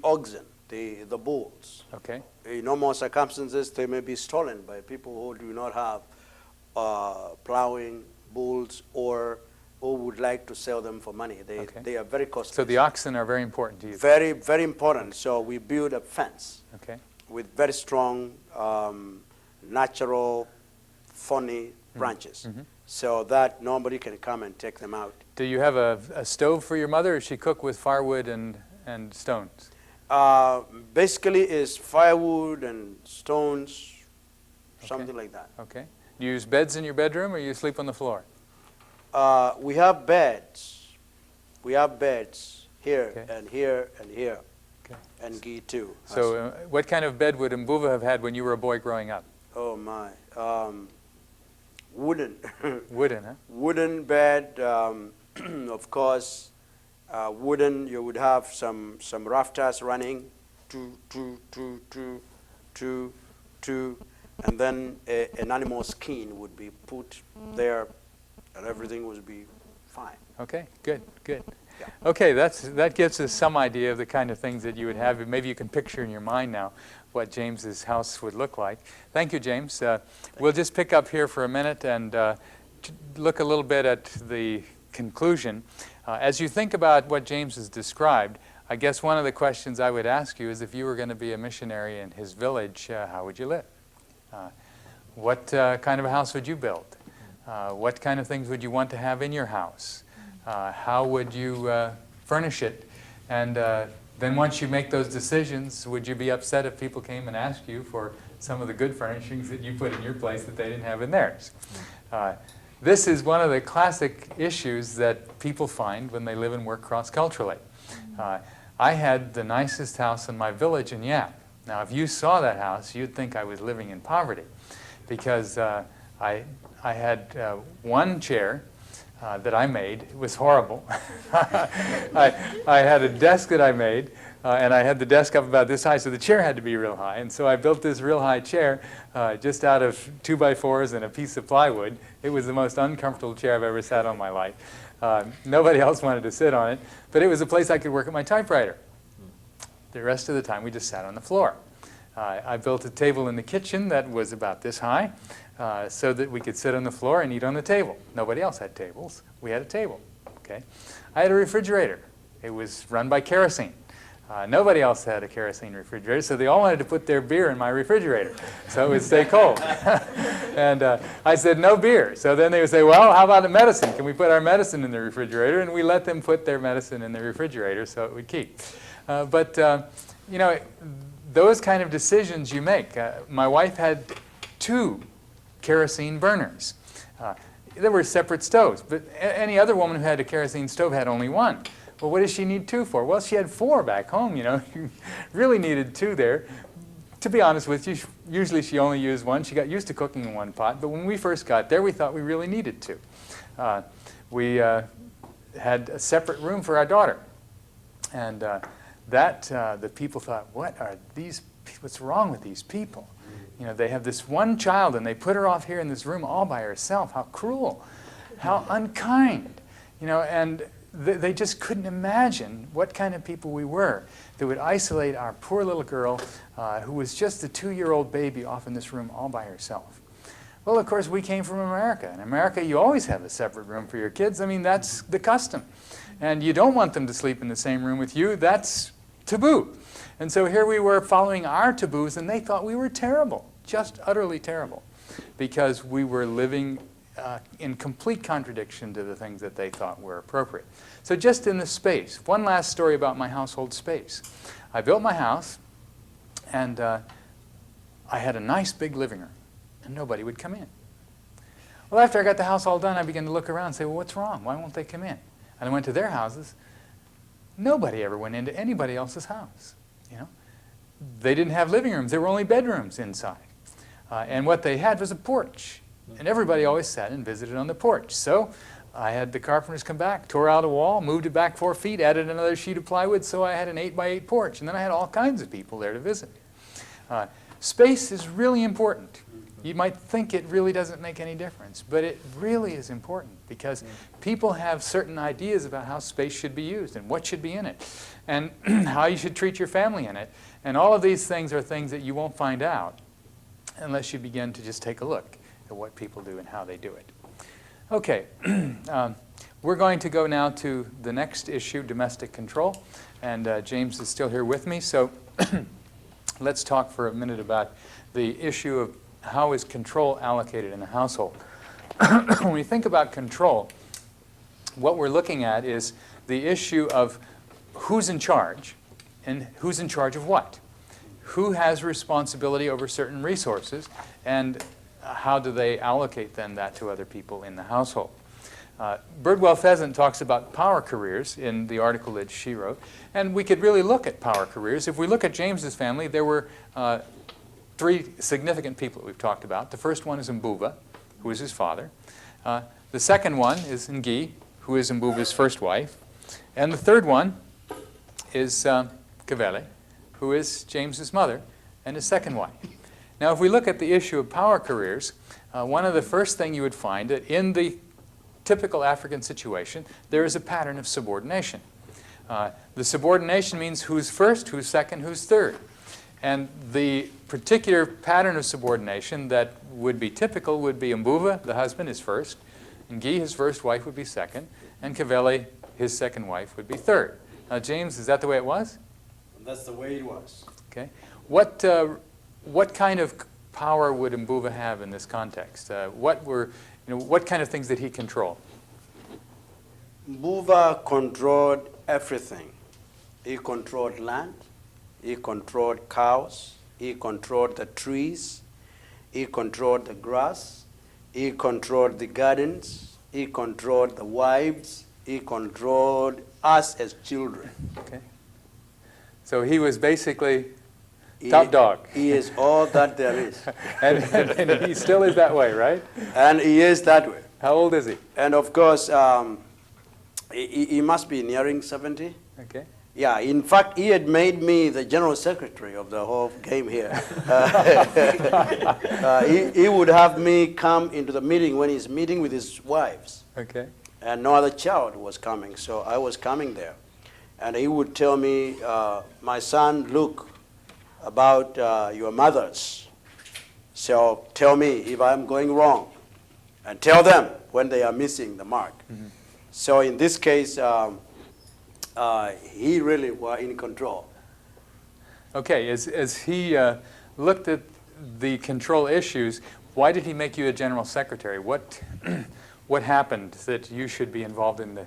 oxen, the bulls. Okay. In normal circumstances, they may be stolen by people who do not have plowing bulls or who would like to sell them for money. Okay. They are very costly. So the oxen are very important to you. Very, very important. So we build a fence Okay. with very strong, natural, thorny branches, so that nobody can come and take them out. Do you have a stove for your mother, or does she cook with firewood and stones? Basically, it's firewood and stones, something like that. Okay. Do you use beds in your bedroom, or you sleep on the floor? We have beds. We have beds here Okay. and here and here, Okay. and Guy too. So what kind of bed would Mbuva have had when you were a boy growing up? Oh my, wooden. Wooden, huh? Wooden bed, of course. Wooden. You would have some rafters running, two, and then an animal skin would be put there, and everything would be fine. Okay, good, good. Yeah. Okay, that gives us some idea of the kind of things that you would have. Maybe you can picture in your mind now what James's house would look like. Thank you, James. We'll just pick up here for a minute and look a little bit at the conclusion. As you think about what James has described, I guess one of the questions I would ask you is, if you were going to be a missionary in his village, how would you live? What kind of a house would you build? What kind of things would you want to have in your house? How would you furnish it? And then once you make those decisions, would you be upset if people came and asked you for some of the good furnishings that you put in your place that they didn't have in theirs? This is one of the classic issues that people find when they live and work cross-culturally. I had the nicest house in my village in Yap. Now, if you saw that house, you'd think I was living in poverty, because I had one chair that I made. It was horrible. I had a desk that I made, and I had the desk up about this high, so the chair had to be real high. And so I built this real high chair just out of 2x4s and a piece of plywood. It was the most uncomfortable chair I've ever sat on in my life. Nobody else wanted to sit on it, but it was a place I could work at my typewriter. The rest of the time, we just sat on the floor. I built a table in the kitchen that was about this high, so that we could sit on the floor and eat on the table. Nobody else had tables. We had a table. Okay. I had a refrigerator. It was run by kerosene. Nobody else had a kerosene refrigerator, so they all wanted to put their beer in my refrigerator so it would stay cold. And I said, no beer. So then they would say, well, how about the medicine? Can we put our medicine in the refrigerator? And we let them put their medicine in the refrigerator so it would keep. You know, those kind of decisions you make. My wife had 2 kerosene burners. There were separate stoves, but any other woman who had a kerosene stove had only 1. Well, what does she need 2 for? Well, she had 4 back home, you know. She really needed 2 there. To be honest with you, usually she only used 1. She got used to cooking in 1 pot, but when we first got there, we thought we really needed 2. We had a separate room for our daughter, and the people thought, what's wrong with these people? You know, they have this one child and they put her off here in this room all by herself. How cruel, how unkind. You know, and they just couldn't imagine what kind of people we were that would isolate our poor little girl who was just a 2-year-old baby off in this room all by herself. Well, of course, we came from America. In America, you always have a separate room for your kids. I mean, that's the custom. And you don't want them to sleep in the same room with you. That's taboo. And so here we were following our taboos, and they thought we were terrible, just utterly terrible, because we were living in complete contradiction to the things that they thought were appropriate. So just in the space, one last story about my household space. I built my house, and I had a nice big living room, and nobody would come in. Well, after I got the house all done, I began to look around and say, well, what's wrong? Why won't they come in? And I went to their houses. Nobody ever went into anybody else's house. You know, they didn't have living rooms. There were only bedrooms inside. And what they had was a porch. And everybody always sat and visited on the porch. So I had the carpenters come back, tore out a wall, moved it back 4 feet, added another sheet of plywood, so I had an 8x8 porch. And then I had all kinds of people there to visit. Space is really important. You might think it really doesn't make any difference, but it really is important, because people have certain ideas about how space should be used and what should be in it and how you should treat your family in it. And all of these things are things that you won't find out unless you begin to just take a look at what people do and how they do it. Okay, we're going to go now to the next issue, domestic control. And James is still here with me, so let's talk for a minute about the issue of how is control allocated in a household. When we think about control, what we're looking at is the issue of who's in charge and who's in charge of what. Who has responsibility over certain resources, and how do they allocate then that to other people in the household. Birdwell Pheasant talks about power careers in the article that she wrote, and we could really look at power careers. If we look at James's family, there were 3 significant people that we've talked about. The first one is Mbuva, who is his father. The second one is Ngi, who is Mbuva's first wife. And the third one is Kavele, who is James's mother and his second wife. Now, if we look at the issue of power careers, one of the first things you would find that in the typical African situation, there is a pattern of subordination. The subordination means who's first, who's second, who's third. And the particular pattern of subordination that would be typical would be Mbuva, the husband, is first, Ngi, his first wife, would be second, and Kavele, his second wife, would be third. Now, James, is that the way it was? That's the way it was. Okay. What kind of power would Mbuva have in this context? What kind of things did he control? Mbuva controlled everything. He controlled land, he controlled cows, he controlled the trees, he controlled the grass, he controlled the gardens, he controlled the wives, he controlled us as children. Okay. So he was basically top dog. He is all that there is. and he still is that way, right? And he is that way. How old is he? And of course, he must be nearing 70. Okay. Yeah, in fact, he had made me the general secretary of the whole game here. He would have me come into the meeting when he's meeting with his wives. Okay. And no other child was coming, so I was coming there. And he would tell me, my son, look, about your mothers. So tell me if I'm going wrong. And tell them when they are missing the mark. Mm-hmm. So in this case, he really was in control. Okay, as he looked at the control issues, why did he make you a general secretary? What happened that you should be involved in the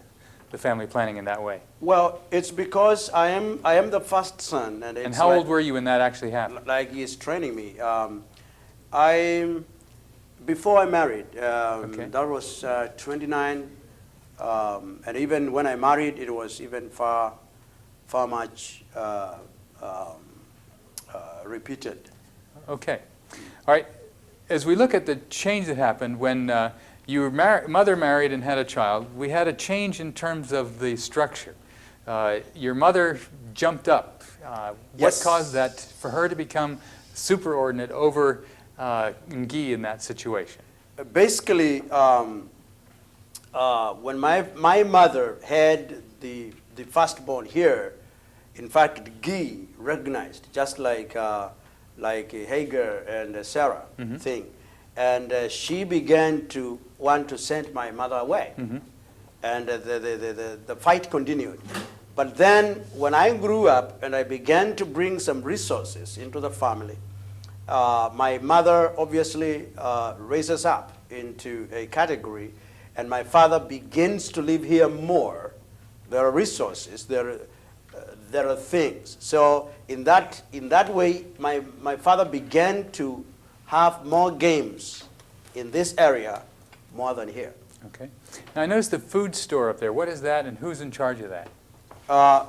family planning in that way? Well, it's because I am the first son. And how old were you when that actually happened? Like he's training me. Before I married, that was 29. And even when I married, it was even far much repeated. Okay. All right. As we look at the change that happened when your mother married and had a child, we had a change in terms of the structure. Your mother jumped up. Yes. What caused that for her to become superordinate over Ngi in that situation? Basically, when my mother had the firstborn here, in fact, Ngi recognized, just like Hagar and Sarah thing. And she began to want to send my mother away. Mm-hmm. And the fight continued. But then when I grew up and I began to bring some resources into the family, my mother obviously raises up into a category, and my father begins to live here more. There are resources, there are things. So in that way, my father began to have more games in this area more than here. Okay. Now I noticed the food store up there. What is that, and who's in charge of that?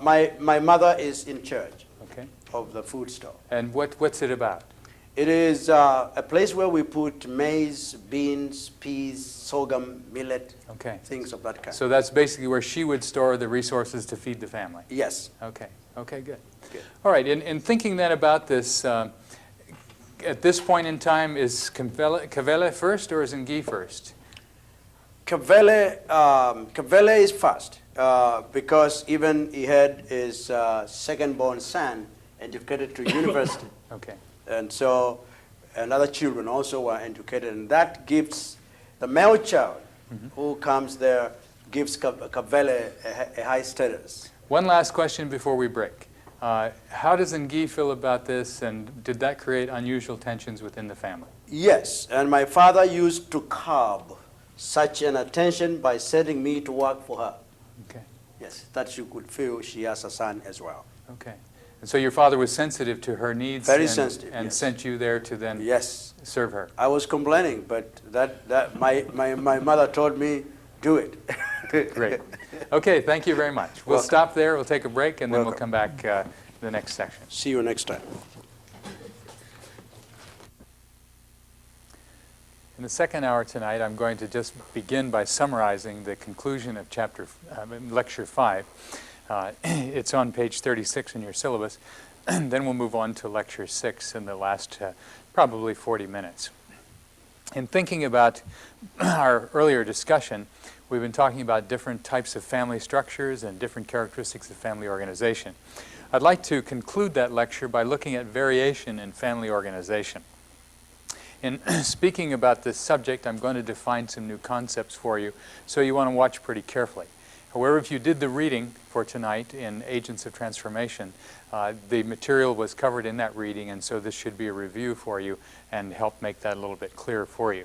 My mother is in charge of the food store. And what's it about? It is a place where we put maize, beans, peas, sorghum, millet, things of that kind. So that's basically where she would store the resources to feed the family? Yes. Okay. Okay, good. All right, in thinking then about this, at this point in time, is Kavele first or is Ngi first? Kavele is first because even he had his second-born son educated to university. Okay. And so another children also were educated, and that gives the male child who comes there, gives Kavele a high status. One last question before we break. How does Ngi feel about this, and did that create unusual tensions within the family? Yes, and my father used to curb such an attention by sending me to work for her. Okay. Yes, that she could feel she has a son as well. Okay. And so your father was sensitive to her needs and sent you there to then serve her. I was complaining, but that my mother told me, do it. Great. Okay, thank you very much. We'll stop there, we'll take a break, and then we'll come back to the next section. See you next time. In the second hour tonight, I'm going to just begin by summarizing the conclusion of Lecture 5. It's on page 36 in your syllabus. Then we'll move on to Lecture 6 in the last probably 40 minutes. In thinking about our earlier discussion, we've been talking about different types of family structures and different characteristics of family organization. I'd like to conclude that lecture by looking at variation in family organization. In speaking about this subject, I'm going to define some new concepts for you, so you want to watch pretty carefully. However, if you did the reading for tonight in Agents of Transformation, the material was covered in that reading, and so this should be a review for you and help make that a little bit clearer for you.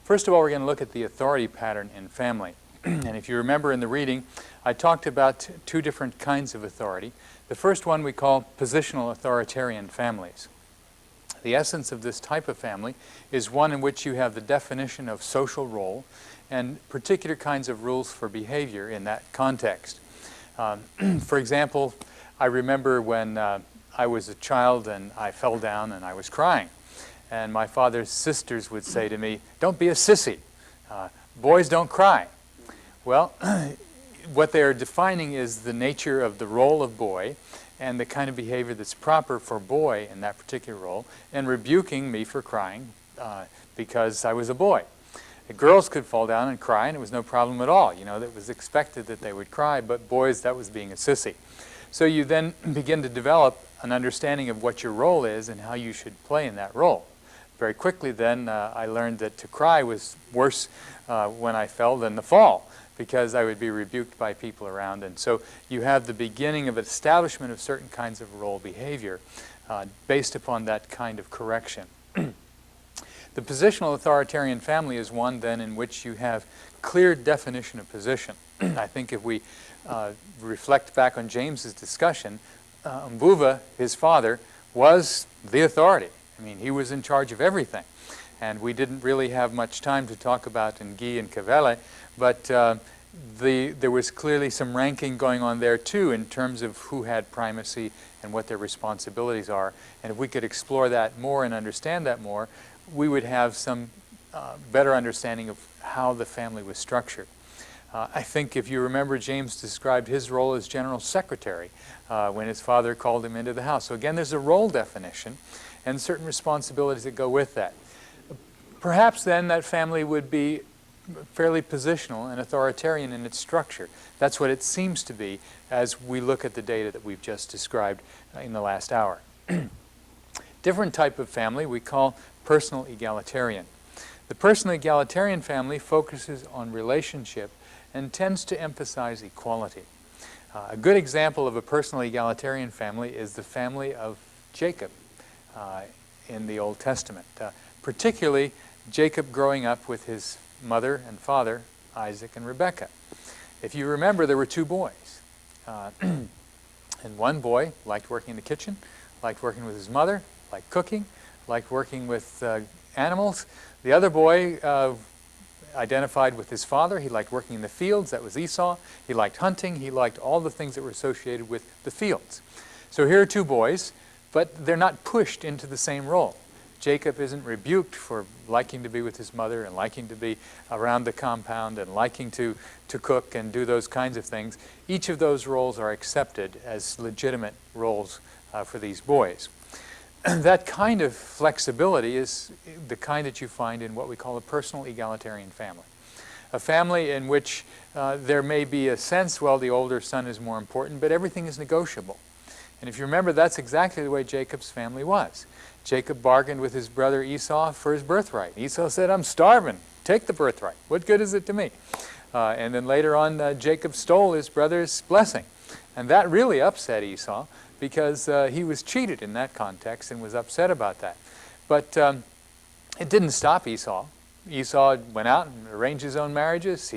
First of all, we're going to look at the authority pattern in family. And if you remember in the reading, I talked about two different kinds of authority. The first one we call positional authoritarian families. The essence of this type of family is one in which you have the definition of social role and particular kinds of rules for behavior in that context. For example, I remember when I was a child and I fell down and I was crying. And my father's sisters would say to me, "Don't be a sissy. Boys don't cry." Well, what they are defining is the nature of the role of boy and the kind of behavior that's proper for boy in that particular role, and rebuking me for crying because I was a boy. The girls could fall down and cry, and it was no problem at all. You know, it was expected that they would cry, but boys, that was being a sissy. So you then begin to develop an understanding of what your role is and how you should play in that role. Very quickly then, I learned that to cry was worse when I fell than the fall, because I would be rebuked by people around. And so you have the beginning of establishment of certain kinds of role behavior based upon that kind of correction. The positional authoritarian family is one then in which you have clear definition of position. I think if we reflect back on James's discussion, Mbuva, his father, was the authority. I mean, he was in charge of everything. And we didn't really have much time to talk about Ngugi and Kavele, but there was clearly some ranking going on there too in terms of who had primacy and what their responsibilities are. And if we could explore that more and understand that more, we would have some better understanding of how the family was structured. I think if you remember, James described his role as general secretary when his father called him into the house. So again, there's a role definition and certain responsibilities that go with that. Perhaps then that family would be fairly positional and authoritarian in its structure. That's what it seems to be as we look at the data that we've just described in the last hour. Different type of family we call personal egalitarian. The personal egalitarian family focuses on relationship and tends to emphasize equality. A good example of a personal egalitarian family is the family of Jacob in the Old Testament. Particularly Jacob growing up with his mother and father, Isaac and Rebekah. If you remember, there were two boys. And one boy liked working in the kitchen, liked working with his mother, liked cooking, liked working with animals. The other boy identified with his father. He liked working in the fields. That was Esau. He liked hunting. He liked all the things that were associated with the fields. So here are two boys, but they're not pushed into the same role. Jacob isn't rebuked for liking to be with his mother and liking to be around the compound and liking to cook and do those kinds of things. Each of those roles are accepted as legitimate roles for these boys. That kind of flexibility is the kind that you find in what we call a personal egalitarian family. A family in which there may be a sense, well, the older son is more important, but everything is negotiable. And if you remember, that's exactly the way Jacob's family was. Jacob bargained with his brother Esau for his birthright. Esau said, "I'm starving. Take the birthright. What good is it to me?" And then later on, Jacob stole his brother's blessing. And that really upset Esau because he was cheated in that context and was upset about that. But it didn't stop Esau. Esau went out and arranged his own marriages.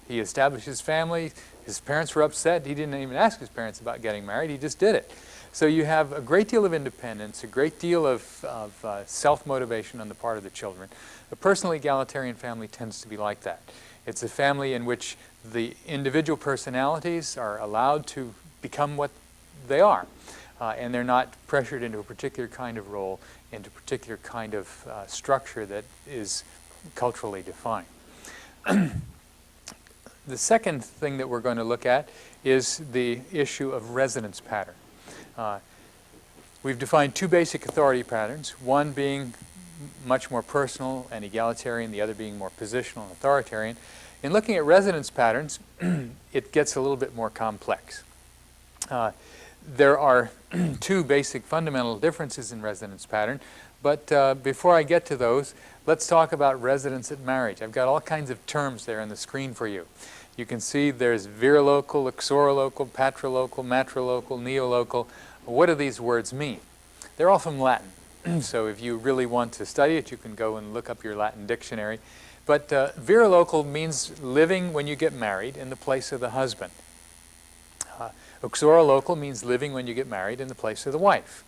He established his family. His parents were upset. He didn't even ask his parents about getting married. He just did it. So you have a great deal of independence, a great deal of self-motivation on the part of the children. A personal egalitarian family tends to be like that. It's a family in which the individual personalities are allowed to become what they are. And they're not pressured into a particular kind of role, into a particular kind of structure that is culturally defined. The second thing that we're going to look at is the issue of residence pattern. We've defined two basic authority patterns, one being much more personal and egalitarian, the other being more positional and authoritarian. In looking at residence patterns, it gets a little bit more complex. There are two basic fundamental differences in residence pattern, but before I get to those, let's talk about residence at marriage. I've got all kinds of terms there on the screen for you. You can see there's virolocal, uxorolocal, patrilocal, matrilocal, neolocal. What do these words mean? They're all from Latin. So if you really want to study it, you can go and look up your Latin dictionary. But virolocal means living when you get married in the place of the husband. Uxorolocal means living when you get married in the place of the wife.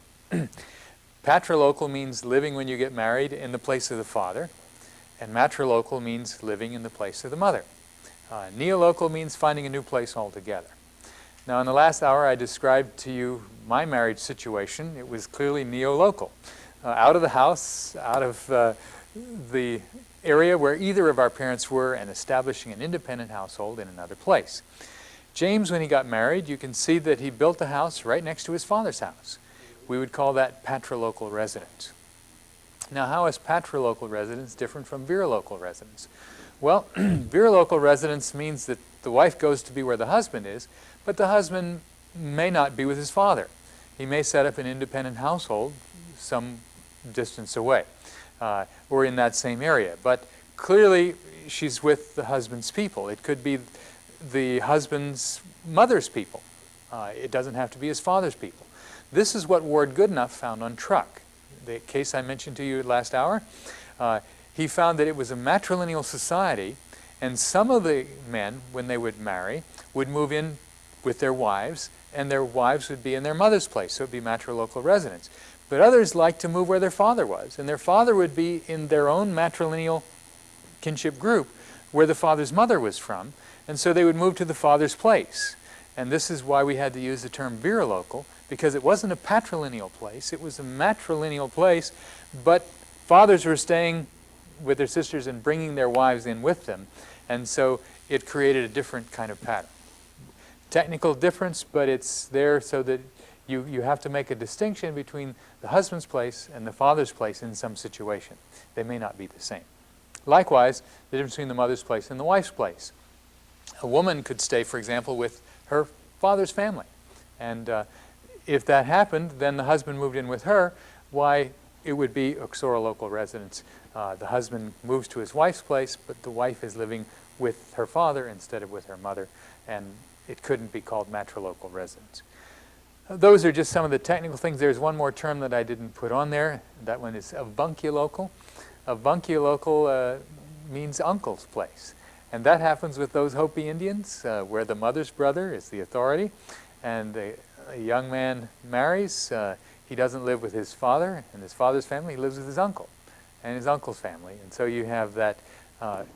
Patrilocal means living when you get married in the place of the father. And matrilocal means living in the place of the mother. Neolocal means finding a new place altogether. Now, in the last hour, I described to you my marriage situation. It was clearly neolocal. Out of the house, out of the area where either of our parents were, and establishing an independent household in another place. James, when he got married, you can see that he built a house right next to his father's house. We would call that patrilocal residence. Now, how is patrilocal residence different from virolocal residence? Well, virolocal residence means that the wife goes to be where the husband is, but the husband may not be with his father. He may set up an independent household some distance away, or in that same area. But clearly, she's with the husband's people. It could be the husband's mother's people. It doesn't have to be his father's people. This is what Ward Goodenough found on Truck, the case I mentioned to you last hour. He found that it was a matrilineal society, and some of the men, when they would marry, would move in with their wives, and their wives would be in their mother's place, so it would be matrilocal residence. But others liked to move where their father was, and their father would be in their own matrilineal kinship group where the father's mother was from, and so they would move to the father's place. And this is why we had to use the term virolocal, because it wasn't a patrilineal place, it was a matrilineal place, but fathers were staying with their sisters and bringing their wives in with them, and so it created a different kind of pattern. Technical difference, but it's there so that you have to make a distinction between the husband's place and the father's place in some situation. They may not be the same. Likewise, the difference between the mother's place and the wife's place. A woman could stay, for example, with her father's family. And if that happened, then the husband moved in with her. Why, it would be uxorolocal residence. The husband moves to his wife's place, but the wife is living with her father instead of with her mother. And it couldn't be called matrilocal residence. Those are just some of the technical things. There's one more term that I didn't put on there. That one is avunculocal. Avunculocal means uncle's place. And that happens with those Hopi Indians, where the mother's brother is the authority. And a young man marries. He doesn't live with his father and his father's family. He lives with his uncle and his uncle's family. And so you have that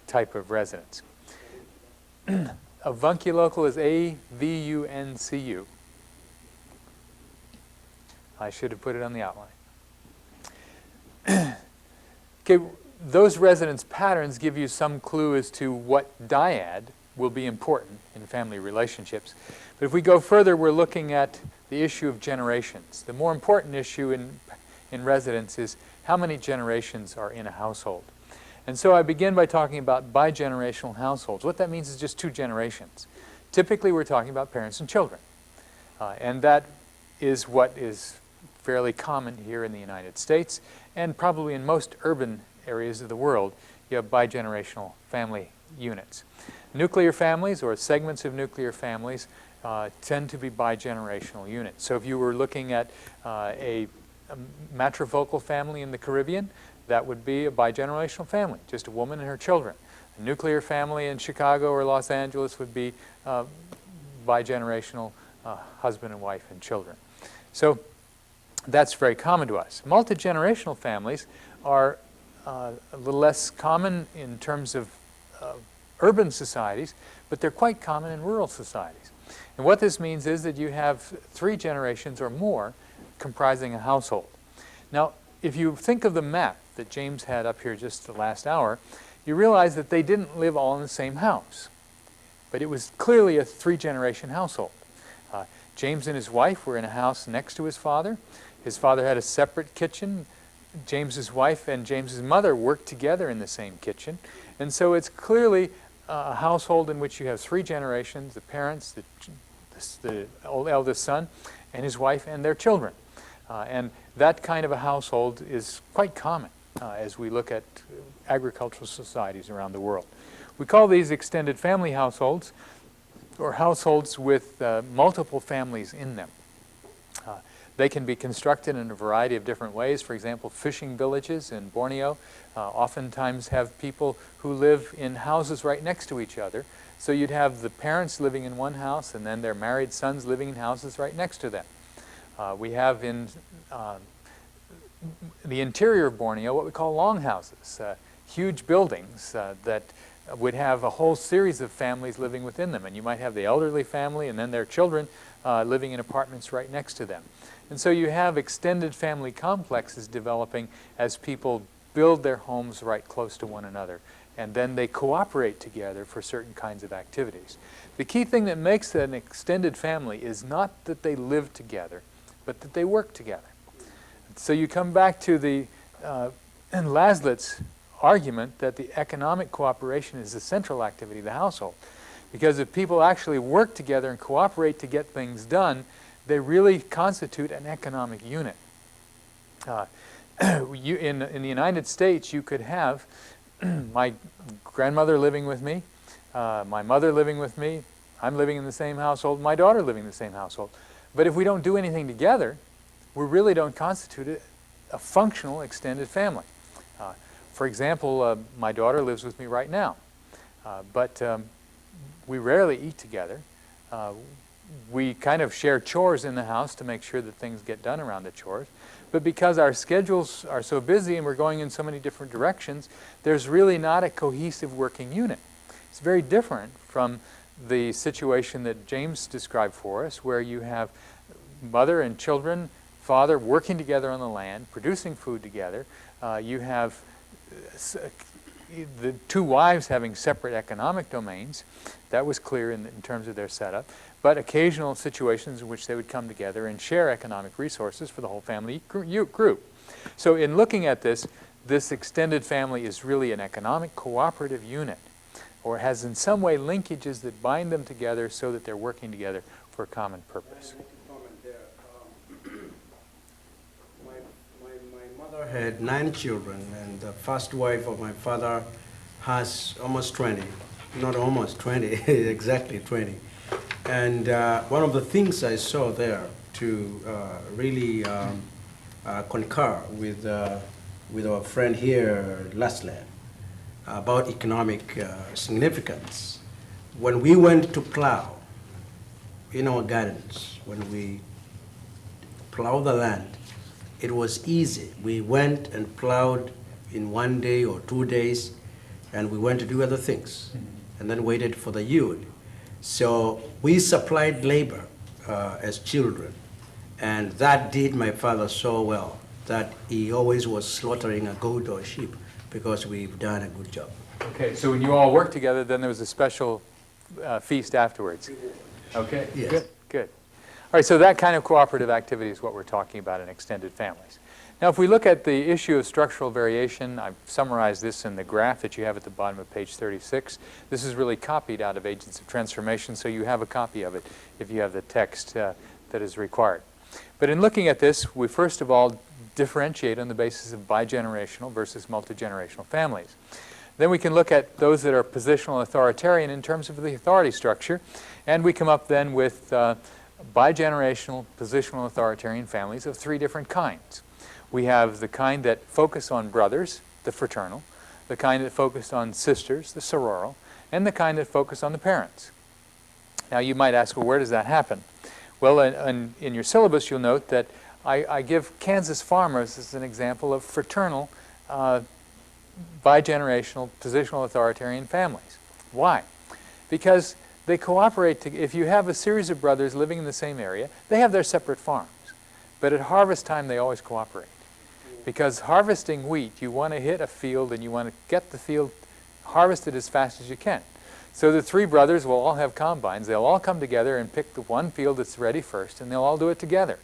type of residence. Avunculocal is A-V-U-N-C-U. I should have put it on the outline. Okay, those residence patterns give you some clue as to what dyad will be important in family relationships. But if we go further, we're looking at the issue of generations. The more important issue in residence is how many generations are in a household. And so I begin by talking about bigenerational households. What that means is just two generations. Typically, we're talking about parents and children. And that is what is fairly common here in the United States, and probably in most urban areas of the world, you have bigenerational family units. Nuclear families, or segments of nuclear families, tend to be bigenerational units. So if you were looking at a matrifocal family in the Caribbean, that would be a bigenerational family, just a woman and her children. A nuclear family in Chicago or Los Angeles would be bigenerational, husband and wife and children. So that's very common to us. Multi-generational families are a little less common in terms of urban societies, but they're quite common in rural societies. And what this means is that you have 3 generations or more comprising a household. Now, if you think of the map that James had up here just the last hour, you realize that they didn't live all in the same house. But it was clearly a 3-generation household. James and his wife were in a house next to his father. His father had a separate kitchen James's wife and James's mother worked together in the same kitchen. And so it's clearly a household in which you have three generations, the parents, the eldest son, and his wife and their children. And that kind of a household is quite common as we look at agricultural societies around the world. We call these extended family households, or households with multiple families in them. They can be constructed in a variety of different ways. For example, fishing villages in Borneo oftentimes have people who live in houses right next to each other. So you'd have the parents living in one house and then their married sons living in houses right next to them. We have in the interior of Borneo what we call longhouses, huge buildings that would have a whole series of families living within them. And you might have the elderly family and then their children living in apartments right next to them. And so you have extended family complexes developing as people build their homes right close to one another. And then they cooperate together for certain kinds of activities. The key thing that makes an extended family is not that they live together, but that they work together. So you come back to the Laslitt's argument that the economic cooperation is the central activity of the household. Because if people actually work together and cooperate to get things done, they really constitute an economic unit. In the United States, you could have my grandmother living with me, my mother living with me, I'm living in the same household, my daughter living in the same household. But if we don't do anything together, we really don't constitute a functional extended family. For example, my daughter lives with me right now, but we rarely eat together. We kind of share chores in the house to make sure that things get done around the chores. But because our schedules are so busy and we're going in so many different directions, there's really not a cohesive working unit. It's very different from the situation that James described for us, where you have mother and children, father working together on the land, producing food together. You have the two wives having separate economic domains. That was clear in terms of their setup. But occasional situations in which they would come together and share economic resources for the whole family group. So in looking at this, this extended family is really an economic cooperative unit, or has in some way linkages that bind them together so that they're working together for a common purpose. My mother had 9 children, and the first wife of my father has almost 20. Not almost 20, exactly 20. And one of the things I saw there to really concur with our friend here, Leslie, about economic significance. When we went to plow in our gardens, when we plow the land, it was easy. We went and plowed in 1 day or 2 days, and we went to do other things, and then waited for the yield. So we supplied labor as children, and that did my father so well that he always was slaughtering a goat or a sheep because we've done a good job. Okay, so when you all worked together, then there was a special feast afterwards. Okay, Yes. Good, good. All right, so that kind of cooperative activity is what we're talking about in extended families. Now, if we look at the issue of structural variation, I've summarized this in the graph that you have at the bottom of page 36. This is really copied out of Agents of Transformation, so you have a copy of it if you have the text that is required. But in looking at this, we first of all differentiate on the basis of bigenerational versus multigenerational families. Then we can look at those that are positional authoritarian in terms of the authority structure, and we come up then with bigenerational positional authoritarian families of 3 different kinds. We have the kind that focus on brothers, the fraternal, the kind that focus on sisters, the sororal, and the kind that focus on the parents. Now you might ask, well, where does that happen? Well, in your syllabus you'll note that I give Kansas farmers as an example of fraternal, bigenerational, positional authoritarian families. Why? Because they cooperate. If you have a series of brothers living in the same area, they have their separate farms. But at harvest time, they always cooperate. Because harvesting wheat, you want to hit a field and you want to get the field harvested as fast as you can. So the 3 brothers will all have combines. They'll all come together and pick the one field that's ready first, and they'll all do it together.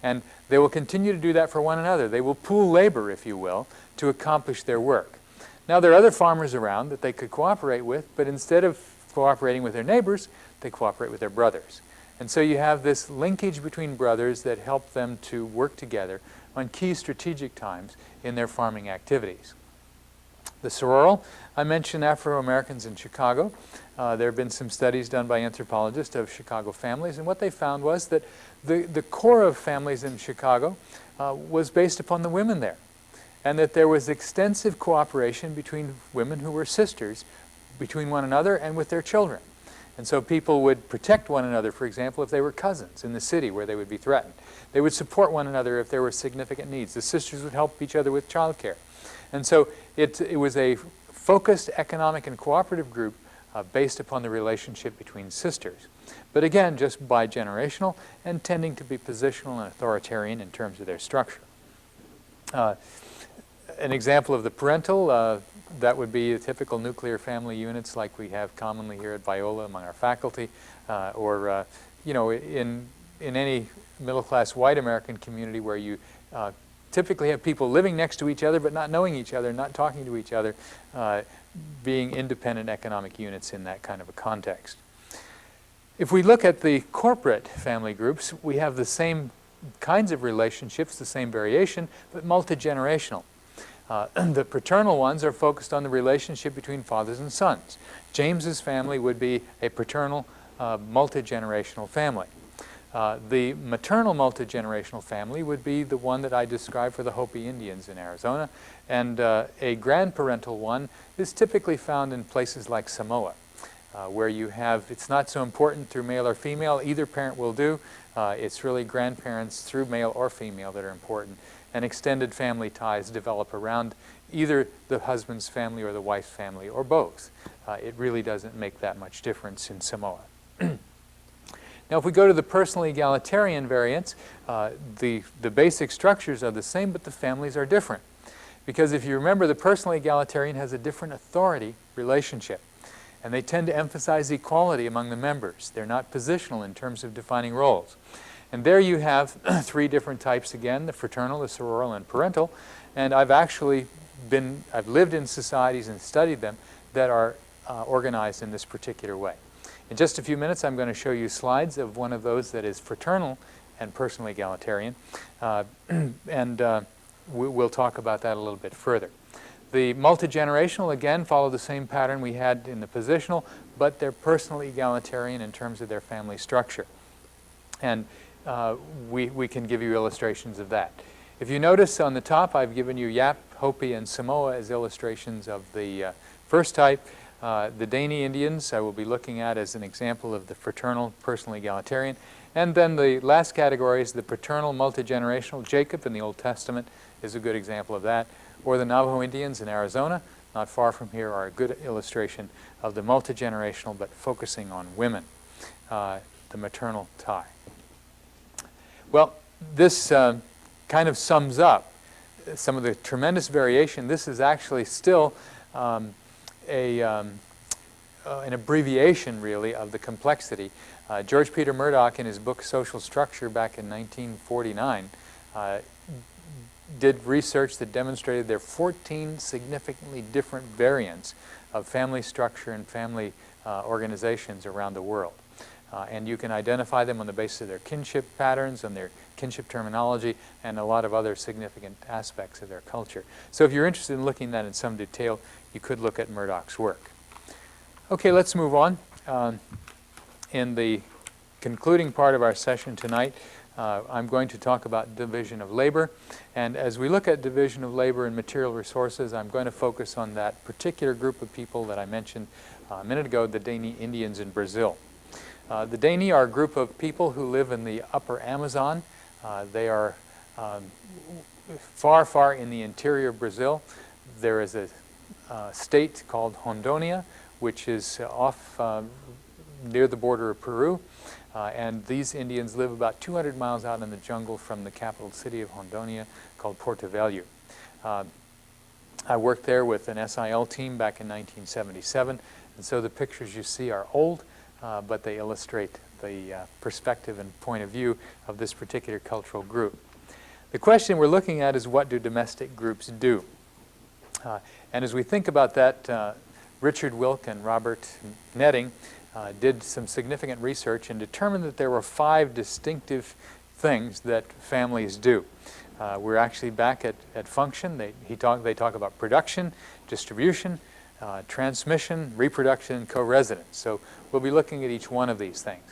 And they will continue to do that for one another. They will pool labor, if you will, to accomplish their work. Now, there are other farmers around that they could cooperate with, but instead of cooperating with their neighbors, they cooperate with their brothers. And so you have this linkage between brothers that help them to work together on key strategic times in their farming activities. The sororal, I mentioned Afro-Americans in Chicago. There have been some studies done by anthropologists of Chicago families, and what they found was that the core of families in Chicago was based upon the women there, and that there was extensive cooperation between women who were sisters, between one another and with their children. And so people would protect one another, for example, if they were cousins in the city where they would be threatened. They would support one another if there were significant needs. The sisters would help each other with childcare. And so it was a focused economic and cooperative group based upon the relationship between sisters. But again, just bi-generational and tending to be positional and authoritarian in terms of their structure. An example of the parental, that would be the typical nuclear family units like we have commonly here at Biola among our faculty, or you know, in any middle-class white American community where you typically have people living next to each other but not knowing each other, not talking to each other, being independent economic units in that kind of a context. If we look at the corporate family groups, we have the same kinds of relationships, the same variation, but multi-generational. The paternal ones are focused on the relationship between fathers and sons. James's family would be a paternal, multi-generational family. The maternal multi-generational family would be the one that I described for the Hopi Indians in Arizona, and a grandparental one is typically found in places like Samoa, where you have, it's not so important through male or female, either parent will do. It's really grandparents through male or female that are important. And extended family ties develop around either the husband's family or the wife's family, or both. It really doesn't make that much difference in Samoa. Now, if we go to the personally egalitarian variants, the basic structures are the same, but the families are different. Because if you remember, the personally egalitarian has a different authority relationship. And they tend to emphasize equality among the members. They're not positional in terms of defining roles. And there you have three different types again, the fraternal, the sororal, and parental. And I've lived in societies and studied them that are organized in this particular way. In just a few minutes, I'm going to show you slides of one of those that is fraternal and personally egalitarian. We'll talk about that a little bit further. The multi-generational, again, follow the same pattern we had in the positional, but they're personally egalitarian in terms of their family structure. And we can give you illustrations of that. If you notice on the top, I've given you Yap, Hopi, and Samoa as illustrations of the first type. The Dani Indians I will be looking at as an example of the fraternal, personally egalitarian. And then the last category is the paternal, multi-generational. Jacob in the Old Testament is a good example of that. Or the Navajo Indians in Arizona, not far from here, are a good illustration of the multi-generational, but focusing on women, the maternal tie. Well, this kind of sums up some of the tremendous variation. This is actually still an abbreviation, really, of the complexity. George Peter Murdoch, in his book Social Structure back in 1949, did research that demonstrated there are 14 significantly different variants of family structure and family organizations around the world. And you can identify them on the basis of their kinship patterns and their kinship terminology and a lot of other significant aspects of their culture. So if you're interested in looking at that in some detail, you could look at Murdoch's work. Okay, let's move on. In the concluding part of our session tonight, I'm going to talk about division of labor. And as we look at division of labor and material resources, I'm going to focus on that particular group of people that I mentioned a minute ago, the Dani Indians in Brazil. The Dani are a group of people who live in the upper Amazon. They are far, far in the interior of Brazil. There is a state called Rondônia, which is off near the border of Peru. And these Indians live about 200 miles out in the jungle from the capital city of Rondônia called Porto Velho. I worked there with an SIL team back in 1977, and so the pictures you see are old. but they illustrate the perspective and point of view of this particular cultural group. The question we're looking at is, what do domestic groups do? And as we think about that, Richard Wilk and Robert Netting did some significant research and determined that there were 5 distinctive things that families do. We're actually back at function. They talk about production, distribution, transmission, reproduction, and co-residence. So we'll be looking at each one of these things.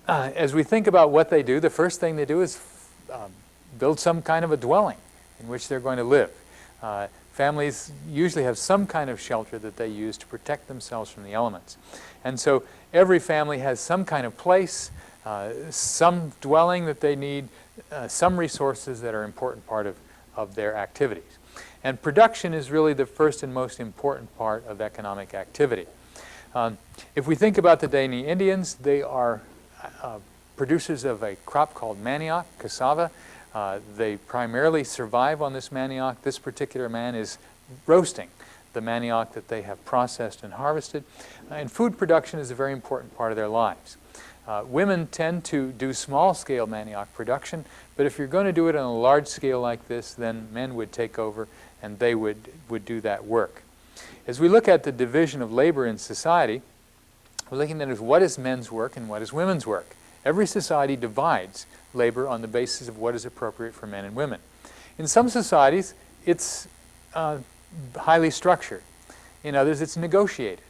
As we think about what they do, the first thing they do is build some kind of a dwelling in which they're going to live. Families usually have some kind of shelter that they use to protect themselves from the elements. And so every family has some kind of place, some dwelling that they need, some resources that are an important part of their activities. And production is really the first and most important part of economic activity. If we think about the Dene Indians, they are producers of a crop called manioc, cassava. They primarily survive on this manioc. This particular man is roasting the manioc that they have processed and harvested. And food production is a very important part of their lives. Women tend to do small-scale manioc production, but if you're going to do it on a large scale like this, then men would take over and they would do that work. As we look at the division of labor in society, we're looking at what is men's work and what is women's work. Every society divides labor on the basis of what is appropriate for men and women. In some societies, it's highly structured. In others, it's negotiated.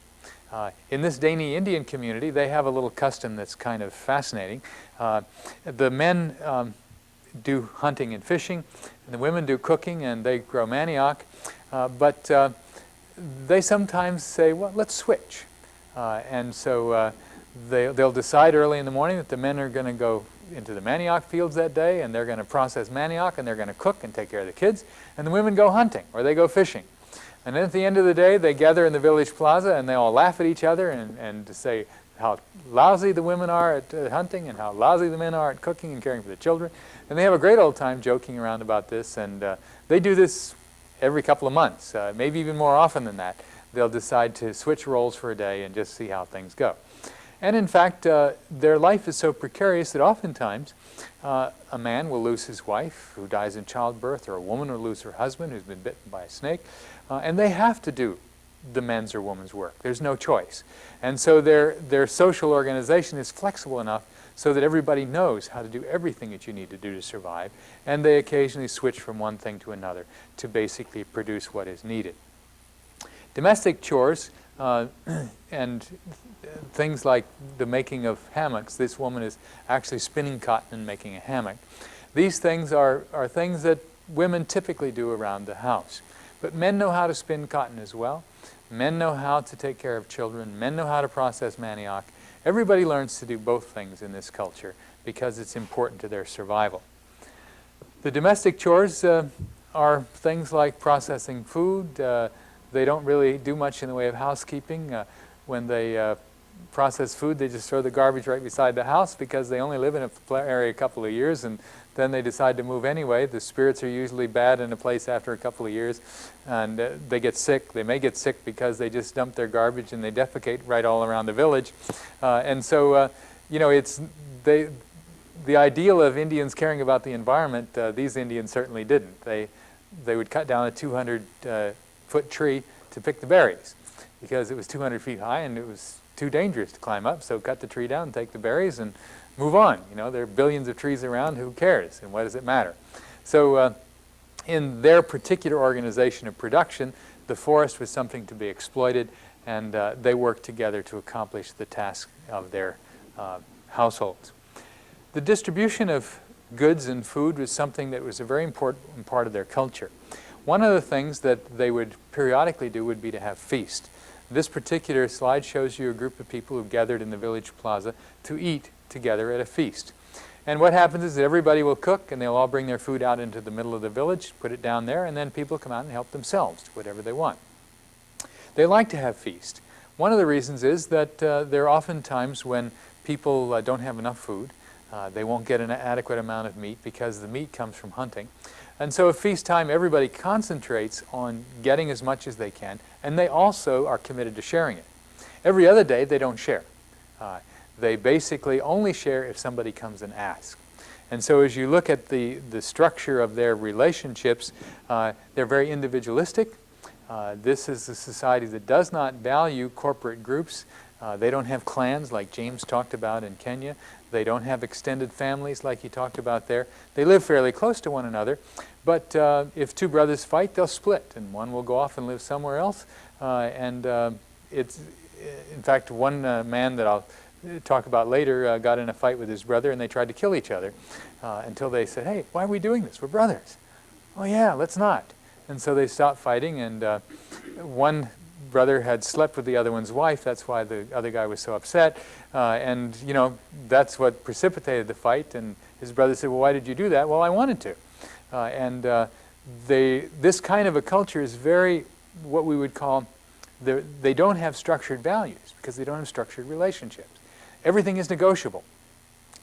In this Dene Indian community, they have a little custom that's kind of fascinating. The men do hunting and fishing, and the women do cooking, and they grow manioc. But they sometimes say, well, let's switch. And so they'll decide early in the morning that the men are going to go into the manioc fields that day, and they're going to process manioc, and they're going to cook and take care of the kids, and the women go hunting or they go fishing. And then at the end of the day, they gather in the village plaza, and they all laugh at each other and say how lousy the women are at hunting and how lousy the men are at cooking and caring for the children. And they have a great old time joking around about this, and they do this every couple of months, maybe even more often than that. They'll decide to switch roles for a day and just see how things go. And in fact, their life is so precarious that oftentimes a man will lose his wife who dies in childbirth, or a woman will lose her husband who's been bitten by a snake, and they have to do the men's or woman's work. There's no choice. And so their social organization is flexible enough so that everybody knows how to do everything that you need to do to survive, and they occasionally switch from one thing to another to basically produce what is needed. Domestic chores and things like the making of hammocks. This woman is actually spinning cotton and making a hammock. These things are things that women typically do around the house. But men know how to spin cotton as well. Men know how to take care of children. Men know how to process manioc. Everybody learns to do both things in this culture because it's important to their survival. The domestic chores are things like processing food. They don't really do much in the way of housekeeping. When they process food, they just throw the garbage right beside the house because they only live in an area a couple of years, and then they decide to move anyway. The spirits are usually bad in a place after a couple of years, and they get sick. They may get sick because they just dump their garbage and they defecate right all around the village. And so, you know, it's the ideal of Indians caring about the environment, these Indians certainly didn't. They would cut down a 200-foot tree to pick the berries because it was 200 feet high and it was too dangerous to climb up, so cut the tree down, take the berries, and move on. You know, there are billions of trees around, who cares, and what does it matter? So in their particular organization of production, the forest was something to be exploited, and they worked together to accomplish the task of their households. The distribution of goods and food was something that was a very important part of their culture. One of the things that they would periodically do would be to have feast. This particular slide shows you a group of people who gathered in the village plaza to eat together at a feast. And what happens is that everybody will cook, and they'll all bring their food out into the middle of the village, put it down there, and then people come out and help themselves to whatever they want. They like to have feast. One of the reasons is that there are often times when people don't have enough food. They won't get an adequate amount of meat because the meat comes from hunting. And so at feast time, everybody concentrates on getting as much as they can, and they also are committed to sharing it. Every other day, they don't share. They basically only share if somebody comes and asks. And so as you look at the structure of their relationships, they're very individualistic. This is a society that does not value corporate groups. They don't have clans like James talked about in Kenya. They don't have extended families like he talked about there. They live fairly close to one another. But if two brothers fight, they'll split, and one will go off and live somewhere else. It's, in fact, one man that I'll talk about later got in a fight with his brother, and they tried to kill each other until they said, "Hey, why are we doing this? We're brothers." "Oh yeah, let's not." And so they stopped fighting, and one brother had slept with the other one's wife. That's why the other guy was so upset. And, you know, that's what precipitated the fight. And his brother said, "Well, why did you do that?" "Well, I wanted to." This kind of a culture is very, what we would call, they don't have structured values because they don't have structured relationships. Everything is negotiable.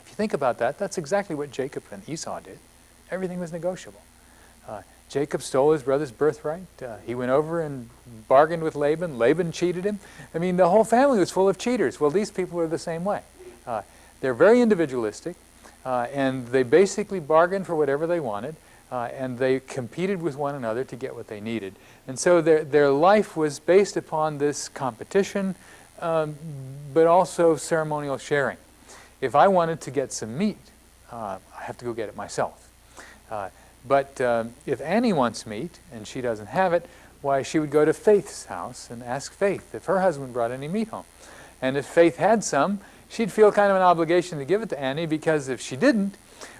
If you think about that, that's exactly what Jacob and Esau did. Everything was negotiable. Jacob stole his brother's birthright. He went over and bargained with Laban. Laban cheated him. I mean, the whole family was full of cheaters. Well, these people are the same way. They're very individualistic, and they basically bargained for whatever they wanted, and they competed with one another to get what they needed. And so their life was based upon this competition, but also ceremonial sharing. If I wanted to get some meat, I have to go get it myself. But if Annie wants meat and she doesn't have it, why, she would go to Faith's house and ask Faith if her husband brought any meat home. And if Faith had some, she'd feel kind of an obligation to give it to Annie, because if she didn't,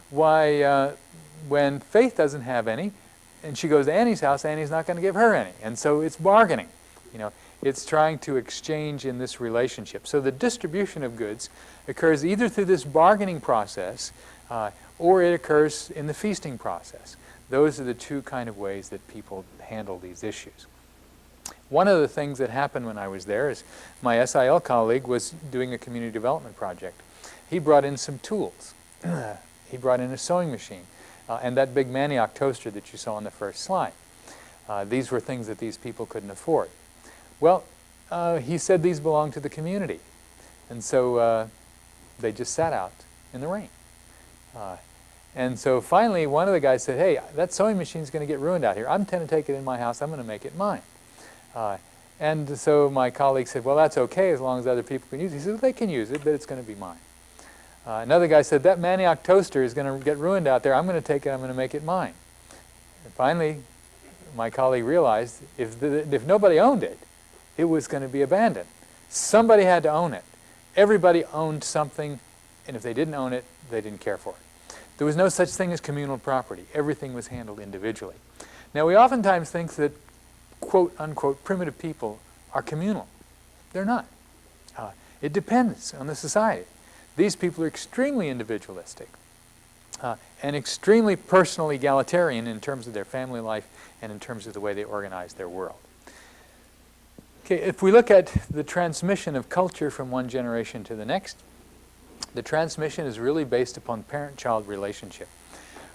why, when Faith doesn't have any and she goes to Annie's house, Annie's not going to give her any. And so it's bargaining. You know, it's trying to exchange in this relationship. So the distribution of goods occurs either through this bargaining process, or it occurs in the feasting process. Those are the two kind of ways that people handle these issues. One of the things that happened when I was there is my SIL colleague was doing a community development project. He brought in some tools. He brought in a sewing machine and that big manioc toaster that you saw on the first slide. These were things that these people couldn't afford. Well, he said these belong to the community. And so they just sat out in the rain. And so finally, one of the guys said, "Hey, that sewing machine's going to get ruined out here. I'm going to take it in my house. I'm going to make it mine." And so my colleague said, "Well, that's okay as long as other people can use it." He said, "Well, they can use it, but it's going to be mine." Another guy said, "That manioc toaster is going to get ruined out there. I'm going to take it. I'm going to make it mine." And finally, my colleague realized if nobody owned it, it was going to be abandoned. Somebody had to own it. Everybody owned something, and if they didn't own it, they didn't care for it. There was no such thing as communal property. Everything was handled individually. Now, we oftentimes think that, quote, unquote, primitive people are communal. They're not. It depends on the society. These people are extremely individualistic and extremely personal egalitarian in terms of their family life and in terms of the way they organize their world. Okay, if we look at the transmission of culture from one generation to the next, the transmission is really based upon parent-child relationship.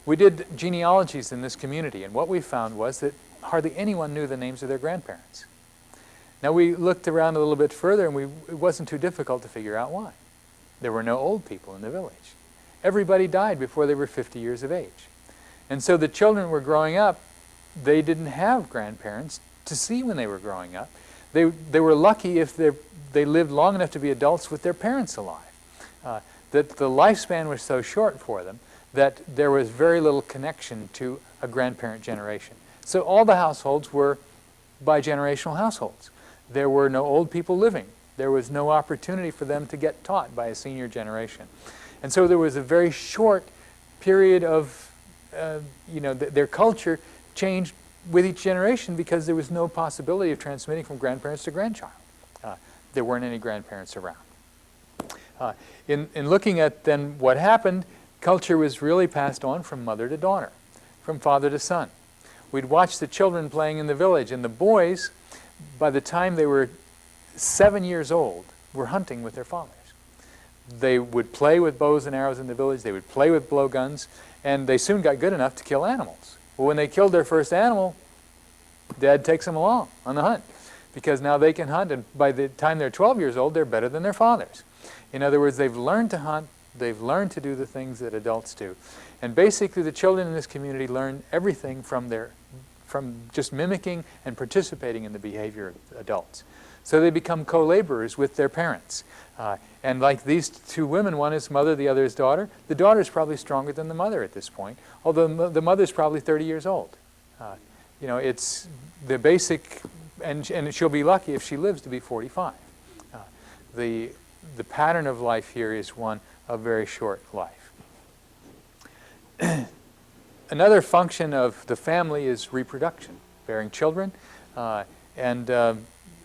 We did genealogies in this community, and what we found was that hardly anyone knew the names of their grandparents. Now, we looked around a little bit further, and it wasn't too difficult to figure out why. There were no old people in the village. Everybody died before they were 50 years of age. And so the children were growing up, they didn't have grandparents to see when they were growing up. They were lucky if they lived long enough to be adults with their parents alive. That the lifespan was so short for them that there was very little connection to a grandparent generation. So all the households were bi-generational households. There were no old people living. There was no opportunity for them to get taught by a senior generation. And so there was a very short period of, their culture changed with each generation because there was no possibility of transmitting from grandparents to grandchild. There weren't any grandparents around. In looking at then what happened, culture was really passed on from mother to daughter, from father to son. We'd watch the children playing in the village, and the boys, by the time they were 7 years old, were hunting with their fathers. They would play with bows and arrows in the village, they would play with blowguns, and they soon got good enough to kill animals. Well, when they killed their first animal, Dad takes them along on the hunt, because now they can hunt, and by the time they're 12 years old, they're better than their fathers. In other words, they've learned to hunt, they've learned to do the things that adults do. And basically the children in this community learn everything from just mimicking and participating in the behavior of adults. So they become co-laborers with their parents. And like these two women, one is mother, the other is daughter. The daughter is probably stronger than the mother at this point, although the mother is probably 30 years old. You know, it's the basic, and she'll be lucky if she lives to be 45. The pattern of life here is one of very short life. Another function of the family is reproduction, bearing children, and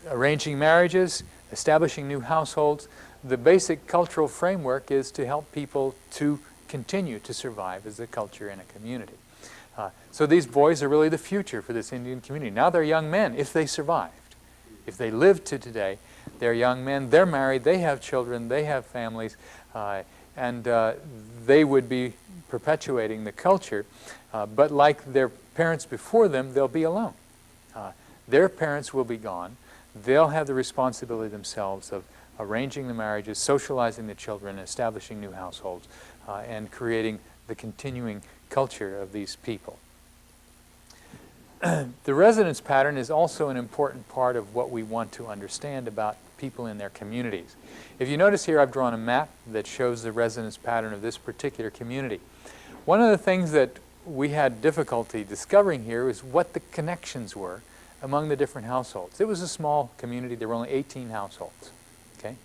arranging marriages, establishing new households. The basic cultural framework is to help people to continue to survive as a culture and a community. So these boys are really the future for this Indian community. Now they're young men, if they survived. If they lived to today, they're young men, they're married, they have children, they have families, and they would be perpetuating the culture. But like their parents before them, they'll be alone. Their parents will be gone. They'll have the responsibility themselves of arranging the marriages, socializing the children, establishing new households, and creating the continuing culture of these people. The residence pattern is also an important part of what we want to understand about people in their communities. If you notice here, I've drawn a map that shows the residence pattern of this particular community. One of the things that we had difficulty discovering here was what the connections were among the different households. It was a small community. There were only 18 households. Okay?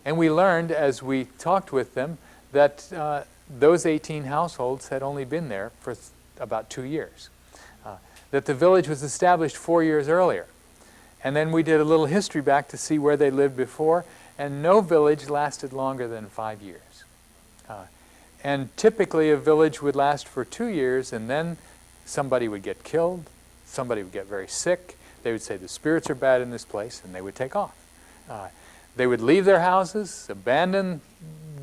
And we learned as we talked with them that those 18 households had only been there for about 2 years. That the village was established 4 years earlier. And then we did a little history back to see where they lived before, and no village lasted longer than 5 years. And typically a village would last for 2 years, and then somebody would get killed, somebody would get very sick, they would say the spirits are bad in this place, and they would take off. They would leave their houses, abandon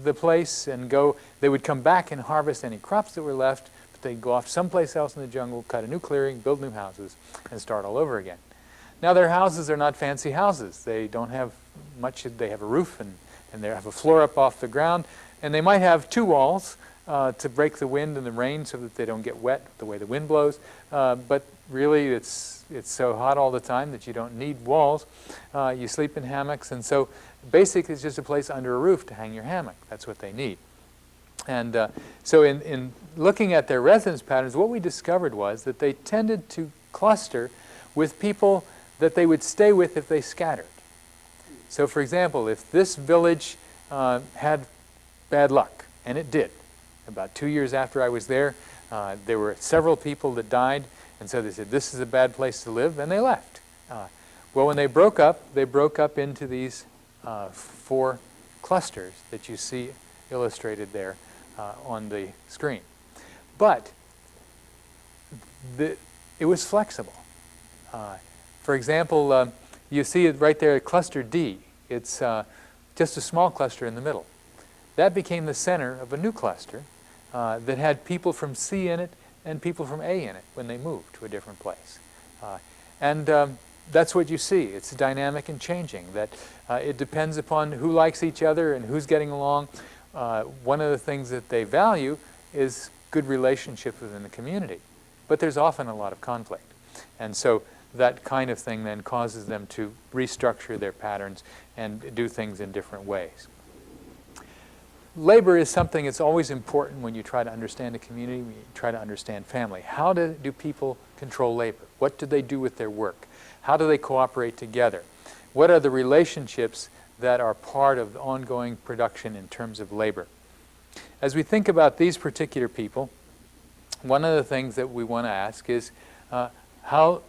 the place, and go. They would come back and harvest any crops that were left, but they'd go off someplace else in the jungle, cut a new clearing, build new houses, and start all over again. Now their houses are not fancy houses. They don't have much. They have a roof and they have a floor up off the ground, and they might have 2 walls to break the wind and the rain so that they don't get wet the way the wind blows. But really it's so hot all the time that you don't need walls. You sleep in hammocks, and so basically it's just a place under a roof to hang your hammock. That's what they need. And so in looking at their residence patterns, what we discovered was that they tended to cluster with people that they would stay with if they scattered. So for example, if this village had bad luck, and it did, about 2 years after I was there were several people that died, and so they said, this is a bad place to live, and they left. Well, when they broke up into these 4 clusters that you see illustrated there on the screen. But it was flexible. For example, you see it right there at cluster D. It's just a small cluster in the middle. That became the center of a new cluster that had people from C in it and people from A in it when they moved to a different place. And that's what you see. It's dynamic and changing, that it depends upon who likes each other and who's getting along. One of the things that they value is good relationships within the community. But there's often a lot of conflict. And so that kind of thing then causes them to restructure their patterns and do things in different ways. Labor is something that's always important when you try to understand a community, when you try to understand family. How do people control labor? What do they do with their work? How do they cooperate together? What are the relationships that are part of ongoing production in terms of labor? As we think about these particular people, one of the things that we want to ask is how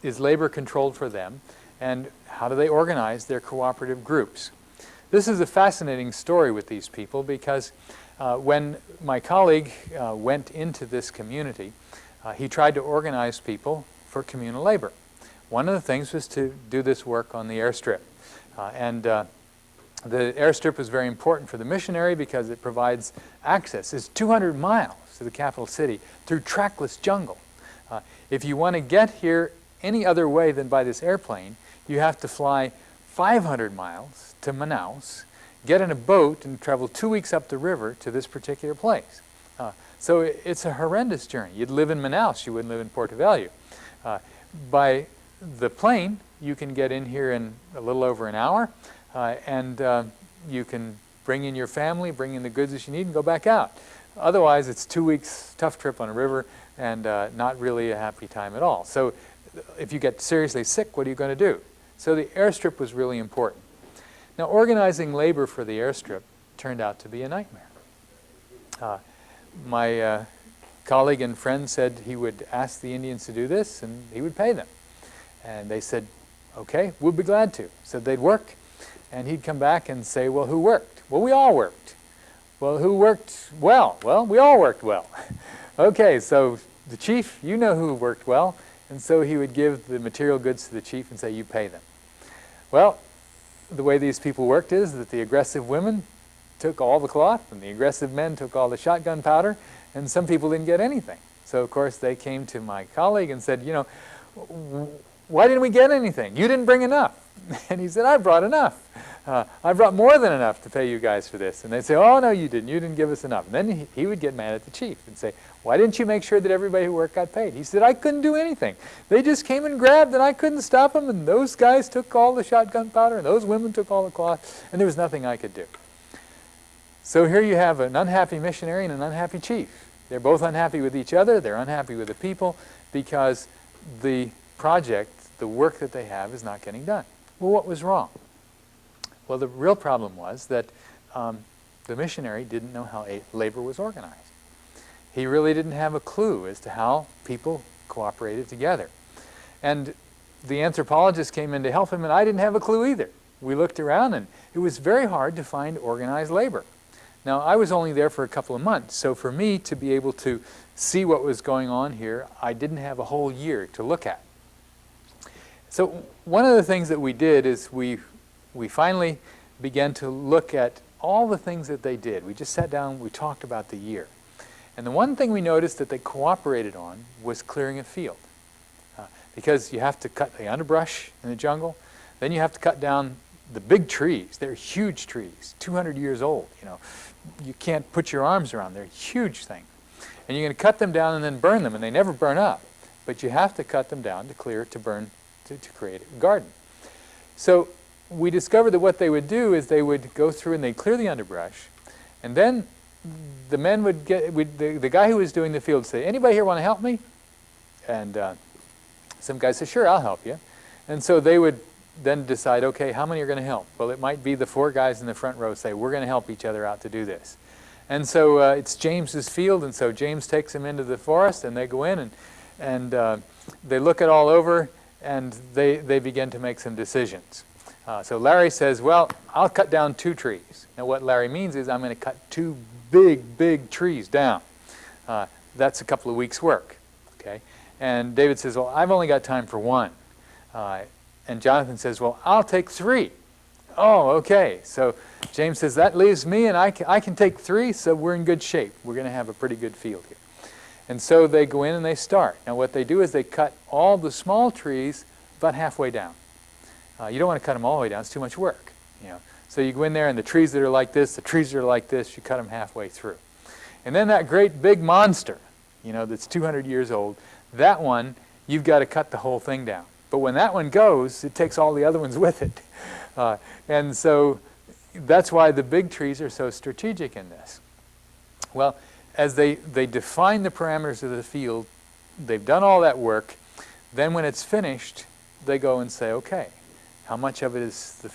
is labor controlled for them, and how do they organize their cooperative groups? This is a fascinating story with these people because when my colleague went into this community, he tried to organize people for communal labor. One of the things was to do this work on the airstrip. The airstrip is very important for the missionary because it provides access. It's 200 miles to the capital city through trackless jungle. If you want to get here any other way than by this airplane, you have to fly 500 miles to Manaus get in a boat and travel 2 weeks up the river to this particular place. So it's a horrendous journey. You'd live in Manaus, you wouldn't live in Porto Velho. By the plane, you can get in here in a little over an hour, and you can bring in your family, bring in the goods that you need, and go back out. Otherwise, it's 2 weeks, tough trip on a river, and not really a happy time at all. So if you get seriously sick, what are you going to do? So the airstrip was really important. Now, organizing labor for the airstrip turned out to be a nightmare. My colleague and friend said he would ask the Indians to do this, and he would pay them. And they said, okay, we'll be glad to. So they'd work, and he'd come back and say, well, who worked? Well, we all worked. Well, who worked well? Well, we all worked well. Okay, so the chief, you know who worked well, and so he would give the material goods to the chief and say, you pay them. Well, the way these people worked is that the aggressive women took all the cloth, and the aggressive men took all the shotgun powder, and some people didn't get anything. So, of course, they came to my colleague and said, you know, why didn't we get anything? You didn't bring enough. And he said, I brought enough. I brought more than enough to pay you guys for this. And they'd say, oh, no, you didn't. You didn't give us enough. And then he would get mad at the chief and say, why didn't you make sure that everybody who worked got paid? He said, I couldn't do anything. They just came and grabbed, and I couldn't stop them, and those guys took all the shotgun powder, and those women took all the cloth, and there was nothing I could do. So here you have an unhappy missionary and an unhappy chief. They're both unhappy with each other. They're unhappy with the people because the project, the work that they have, is not getting done. Well, what was wrong? Well, the real problem was that the missionary didn't know how labor was organized. He really didn't have a clue as to how people cooperated together. And the anthropologist came in to help him, and I didn't have a clue either. We looked around, and it was very hard to find organized labor. Now, I was only there for a couple of months, so for me to be able to see what was going on here, I didn't have a whole year to look at. So one of the things that we did is we finally began to look at all the things that they did. We just sat down, we talked about the year. And the one thing we noticed that they cooperated on was clearing a field. Because you have to cut the underbrush in the jungle, then you have to cut down the big trees. They're huge trees, 200 years old, you know. You can't put your arms around. They're a huge thing. And you're going to cut them down and then burn them, and they never burn up. But you have to cut them down to clear, to burn, to create a garden. So we discovered that what they would do is they would go through and they'd clear the underbrush, and then the men would get, the guy who was doing the field would say, anybody here want to help me? And some guy said, sure, I'll help you. And so they would then decide, okay, how many are going to help? Well, it might be the 4 guys in the front row say, we're going to help each other out to do this. And so it's James's field, and so James takes them into the forest, and they go in, and they look it all over, and they begin to make some decisions. So Larry says, well, I'll cut down 2 trees. Now what Larry means is I'm going to cut 2 big trees down. That's a couple of weeks' work. Okay? And David says, well, I've only got time for 1. And Jonathan says, well, I'll take 3. Oh, okay. So James says, that leaves me, and I can take 3, so we're in good shape. We're going to have a pretty good field here. And so they go in and they start. Now what they do is they cut all the small trees about halfway down. You don't want to cut them all the way down. It's too much work. You know. So you go in there, and the trees that are like this, the trees that are like this, you cut them halfway through. And then that great big monster, you know, that's 200 years old, that one, you've got to cut the whole thing down. But when that one goes, it takes all the other ones with it. And so that's why the big trees are so strategic in this. Well, as they define the parameters of the field, they've done all that work, then when it's finished, they go and say, okay, how much of it is the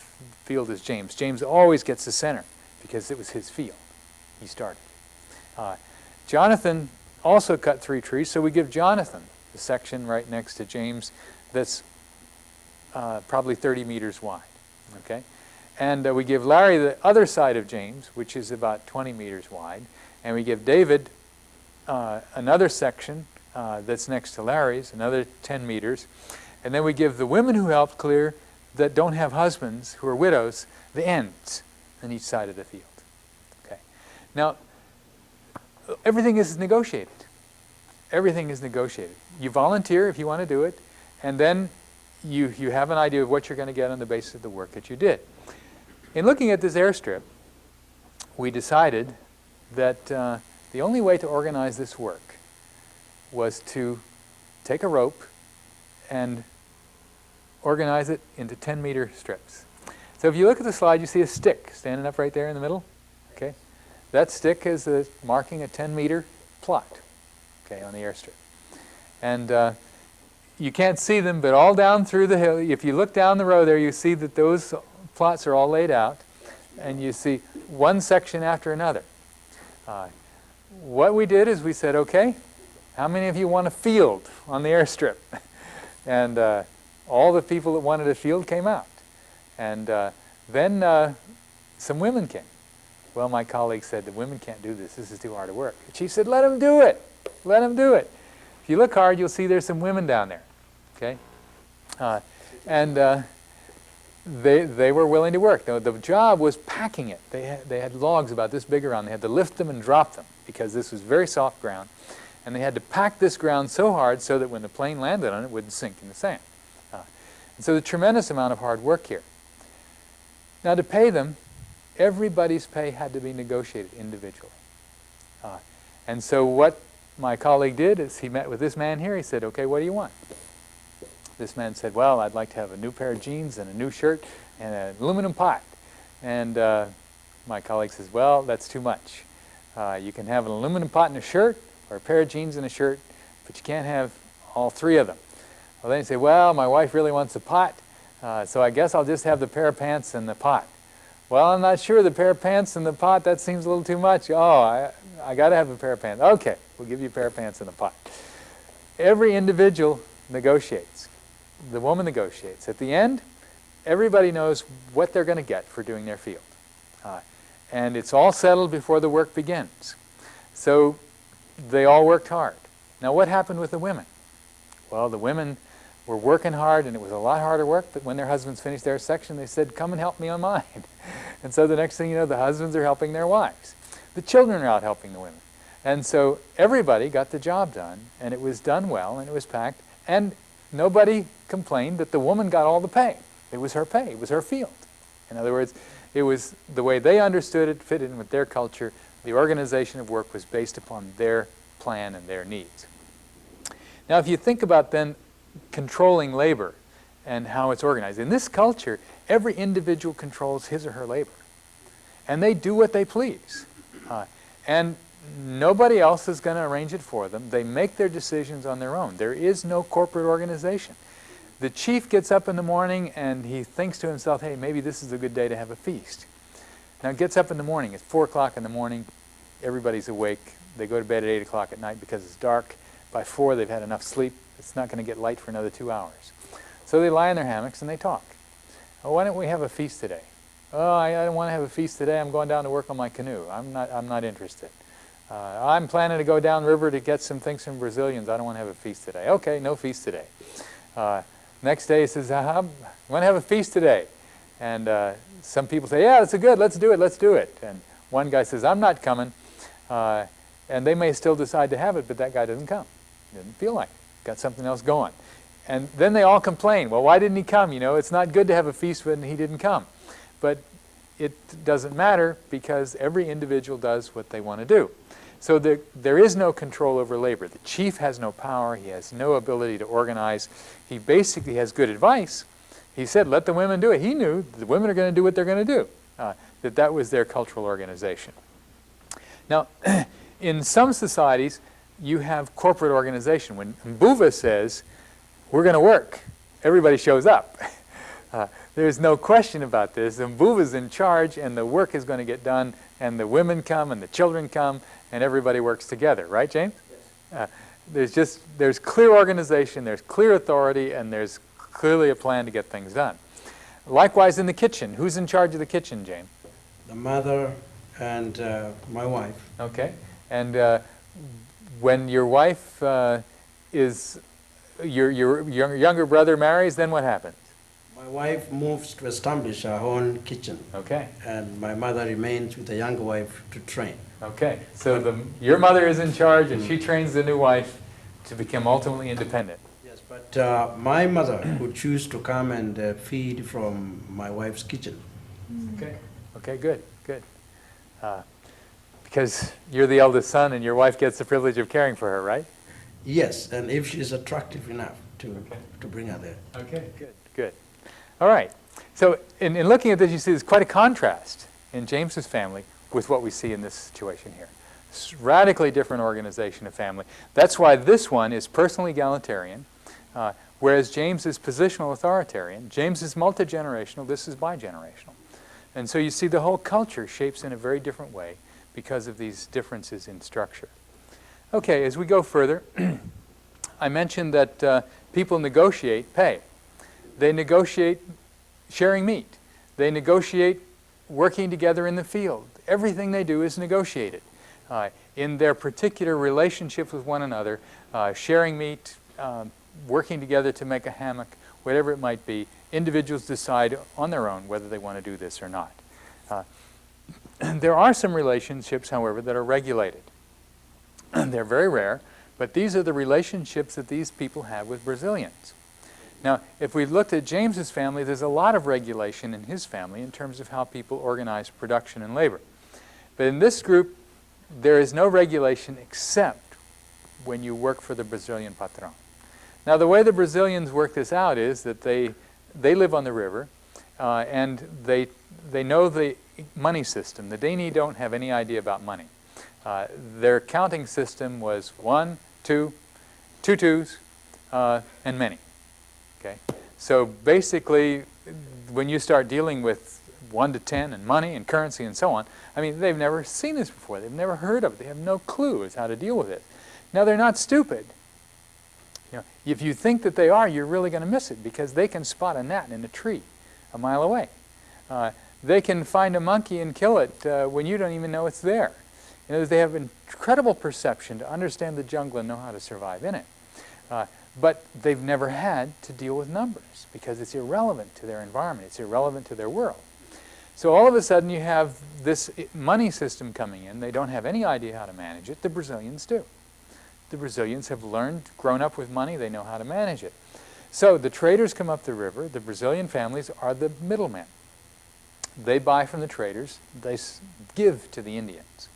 field is James? James always gets the center because it was his field. He started. Jonathan also cut 3 trees, so we give Jonathan the section right next to James that's probably 30 meters wide. Okay? And we give Larry the other side of James, which is about 20 meters wide. And we give David another section that's next to Larry's, another 10 meters. And then we give the women who helped clear that don't have husbands, who are widows, the ends on each side of the field. Okay. Now, everything is negotiated. Everything is negotiated. You volunteer if you want to do it, and then you have an idea of what you're going to get on the basis of the work that you did. In looking at this airstrip, we decided that the only way to organize this work was to take a rope and organize it into 10-meter strips. So if you look at the slide, you see a stick standing up right there in the middle. Okay, that stick is marking a 10-meter plot, okay, on the airstrip. And you can't see them, but all down through the hill, if you look down the row there, you see that those plots are all laid out, and you see one section after another. What we did is we said, okay, how many of you want a field on the airstrip? And all the people that wanted a field came out. And then some women came. Well, my colleague said, the women can't do this. This is too hard to work. The chief said, let them do it. Let them do it. If you look hard, you'll see there's some women down there. Okay? They were willing to work. Now, the job was packing it. They had logs about this big around. They had to lift them and drop them because this was very soft ground. And they had to pack this ground so hard so that when the plane landed on it, it wouldn't sink in the sand. And so a tremendous amount of hard work here. Now, to pay them, everybody's pay had to be negotiated individually. And so what my colleague did is he met with this man here. He said, okay, what do you want? This man said, well, I'd like to have a new pair of jeans and a new shirt and an aluminum pot. And my colleague says, well, that's too much. You can have an aluminum pot and a shirt, or a pair of jeans and a shirt, but you can't have all three of them. Well, then he said, well, my wife really wants a pot, so I guess I'll just have the pair of pants and the pot. Well, I'm not sure, the pair of pants and the pot, that seems a little too much. Oh, I got to have a pair of pants. Okay, we'll give you a pair of pants and a pot. Every individual negotiates. The woman negotiates. At the end, everybody knows what they're going to get for doing their field. And it's all settled before the work begins. So they all worked hard. Now, what happened with the women? Well, the women were working hard, and it was a lot harder work, but when their husbands finished their section, they said, come and help me on mine. And so the next thing you know, the husbands are helping their wives. The children are out helping the women. And so everybody got the job done, and it was done well, and it was packed, and nobody complained that the woman got all the pay. It was her pay. It was her field. In other words, it was the way they understood it, fit in with their culture. The organization of work was based upon their plan and their needs. Now, if you think about then controlling labor and how it's organized, in this culture, every individual controls his or her labor. And they do what they please. And nobody else is going to arrange it for them. They make their decisions on their own. There is no corporate organization. The chief gets up in the morning and he thinks to himself, hey, maybe this is a good day to have a feast. Now, he gets up in the morning. It's 4 o'clock in the morning. Everybody's awake. They go to bed at 8 o'clock at night because it's dark. By 4, they've had enough sleep. It's not going to get light for another 2 hours. So they lie in their hammocks and they talk. Oh, why don't we have a feast today? Oh, I don't want to have a feast today. I'm going down to work on my canoe. I'm not interested. I'm planning to go downriver to get some things from Brazilians. I don't want to have a feast today. Okay, no feast today. Next day he says, I want to have a feast today. And some people say, yeah, that's good. Let's do it. And one guy says, I'm not coming. And they may still decide to have it, but that guy doesn't come. Didn't feel like it. Got something else going. And then they all complain. Well, why didn't he come? You know, it's not good to have a feast when he didn't come. But it doesn't matter because every individual does what they want to do. So there is no control over labor. The chief has no power. He has no ability to organize. He basically has good advice. He said, let the women do it. He knew the women are going to do what they're going to do. That was their cultural organization. Now, in some societies, you have corporate organization. When Mbuva says, we're going to work, everybody shows up. There's no question about this. Mbuva's in charge, and the work is going to get done, and the women come, and the children come, and everybody works together. Right, James? Yes. There's clear organization, there's clear authority, and there's clearly a plan to get things done. Likewise in the kitchen. Who's in charge of the kitchen, James? The mother and my wife. Okay. And when your wife your younger brother marries, then what happens? My wife moves to establish her own kitchen. Okay. And my mother remains with the younger wife to train. Okay. So your mother is in charge, and she trains the new wife to become ultimately independent. Yes, but my mother would choose to come and feed from my wife's kitchen. Okay. Okay, good. Because you're the eldest son and your wife gets the privilege of caring for her, right? Yes, and if she's attractive enough to bring her there. Okay, good, good. All right. So in looking at this, you see there's quite a contrast in James's family with what we see in this situation here. It's radically different organization of family. That's why this one is personally egalitarian, whereas James is positional authoritarian. James is multi-generational, this is bi-generational. And so you see the whole culture shapes in a very different way because of these differences in structure. Okay, as we go further, I mentioned that people negotiate pay. They negotiate sharing meat. They negotiate working together in the field. Everything they do is negotiated. In their particular relationships with one another, sharing meat, working together to make a hammock, whatever it might be, individuals decide on their own whether they want to do this or not. There are some relationships, however, that are regulated. They're very rare, but these are the relationships that these people have with Brazilians. Now, if we looked at James's family, there's a lot of regulation in his family in terms of how people organize production and labor. But in this group, there is no regulation except when you work for the Brazilian patron. Now, the way the Brazilians work this out is that they live on the river, and they know the money system. The Dani don't have any idea about money. Their counting system was 1, 2, 2 twos, and many. Okay? So basically, when you start dealing with 1 to 10 and money and currency and so on, I mean, they've never seen this before. They've never heard of it. They have no clue as how to deal with it. Now, they're not stupid. You know, if you think that they are, you're really going to miss it because they can spot a gnat in a tree a mile away. They can find a monkey and kill it when you don't even know it's there. You know, they have incredible perception to understand the jungle and know how to survive in it. But they've never had to deal with numbers because it's irrelevant to their environment. It's irrelevant to their world. So all of a sudden you have this money system coming in. They don't have any idea how to manage it. The Brazilians do. The Brazilians have learned, grown up with money. They know how to manage it. So the traders come up the river. The Brazilian families are the middlemen. They buy from the traders. They give to the Indians.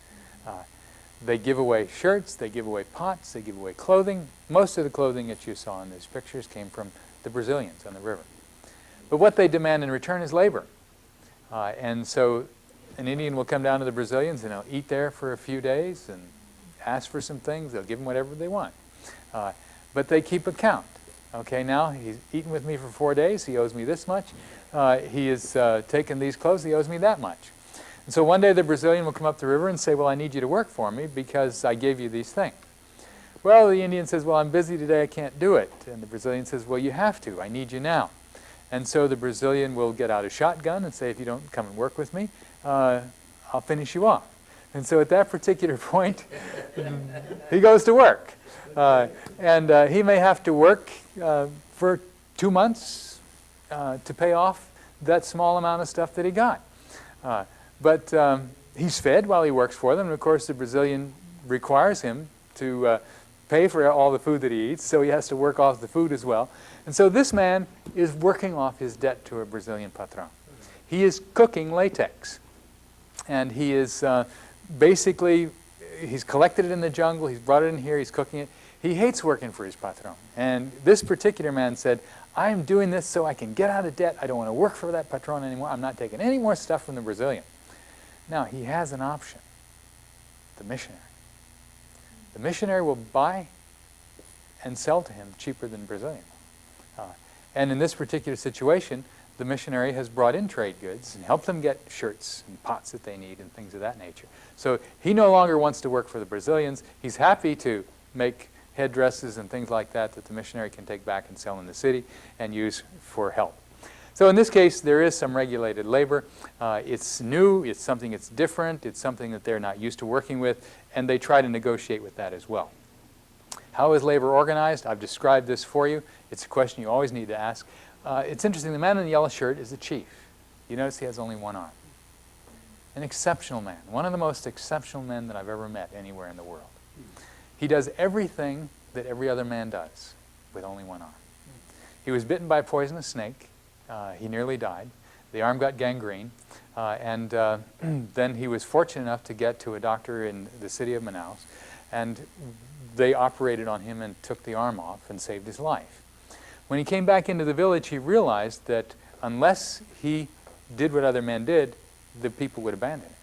They give away shirts, they give away pots, they give away clothing. Most of the clothing that you saw in these pictures came from the Brazilians on the river. But what they demand in return is labor. And so an Indian will come down to the Brazilians and he'll eat there for a few days and ask for some things. They'll give him whatever they want. But they keep account. Okay, now he's eaten with me for 4 days. He owes me this much. He has taken these clothes. He owes me that much. And so one day the Brazilian will come up the river and say, well, I need you to work for me because I gave you these things. Well, the Indian says, well, I'm busy today, I can't do it. And the Brazilian says, well, you have to, I need you now. And so the Brazilian will get out a shotgun and say, if you don't come and work with me, I'll finish you off. And so at that particular point, he goes to work. And he may have to work for 2 months to pay off that small amount of stuff that he got. But he's fed while he works for them. And of course, the Brazilian requires him to pay for all the food that he eats, so he has to work off the food as well. And so this man is working off his debt to a Brazilian patron. He is cooking latex. And he is basically, he's collected it in the jungle, he's brought it in here, he's cooking it. He hates working for his patron. And this particular man said, I'm doing this so I can get out of debt. I don't want to work for that patron anymore. I'm not taking any more stuff from the Brazilian. Now, he has an option, the missionary. The missionary will buy and sell to him cheaper than Brazilian. And in this particular situation, the missionary has brought in trade goods and helped them get shirts and pots that they need and things of that nature. So he no longer wants to work for the Brazilians. He's happy to make headdresses and things like that that the missionary can take back and sell in the city and use for help. So in this case, there is some regulated labor. It's new, it's something that's different, it's something that they're not used to working with, and they try to negotiate with that as well. How is labor organized? I've described this for you. It's a question you always need to ask. It's interesting, the man in the yellow shirt is the chief. You notice he has only one arm. An exceptional man, one of the most exceptional men that I've ever met anywhere in the world. He does everything that every other man does with only one arm. He was bitten by a poisonous snake. He nearly died. The arm got gangrene, and then he was fortunate enough to get to a doctor in the city of Manaus, and they operated on him and took the arm off and saved his life. When he came back into the village, he realized that unless he did what other men did, the people would abandon him.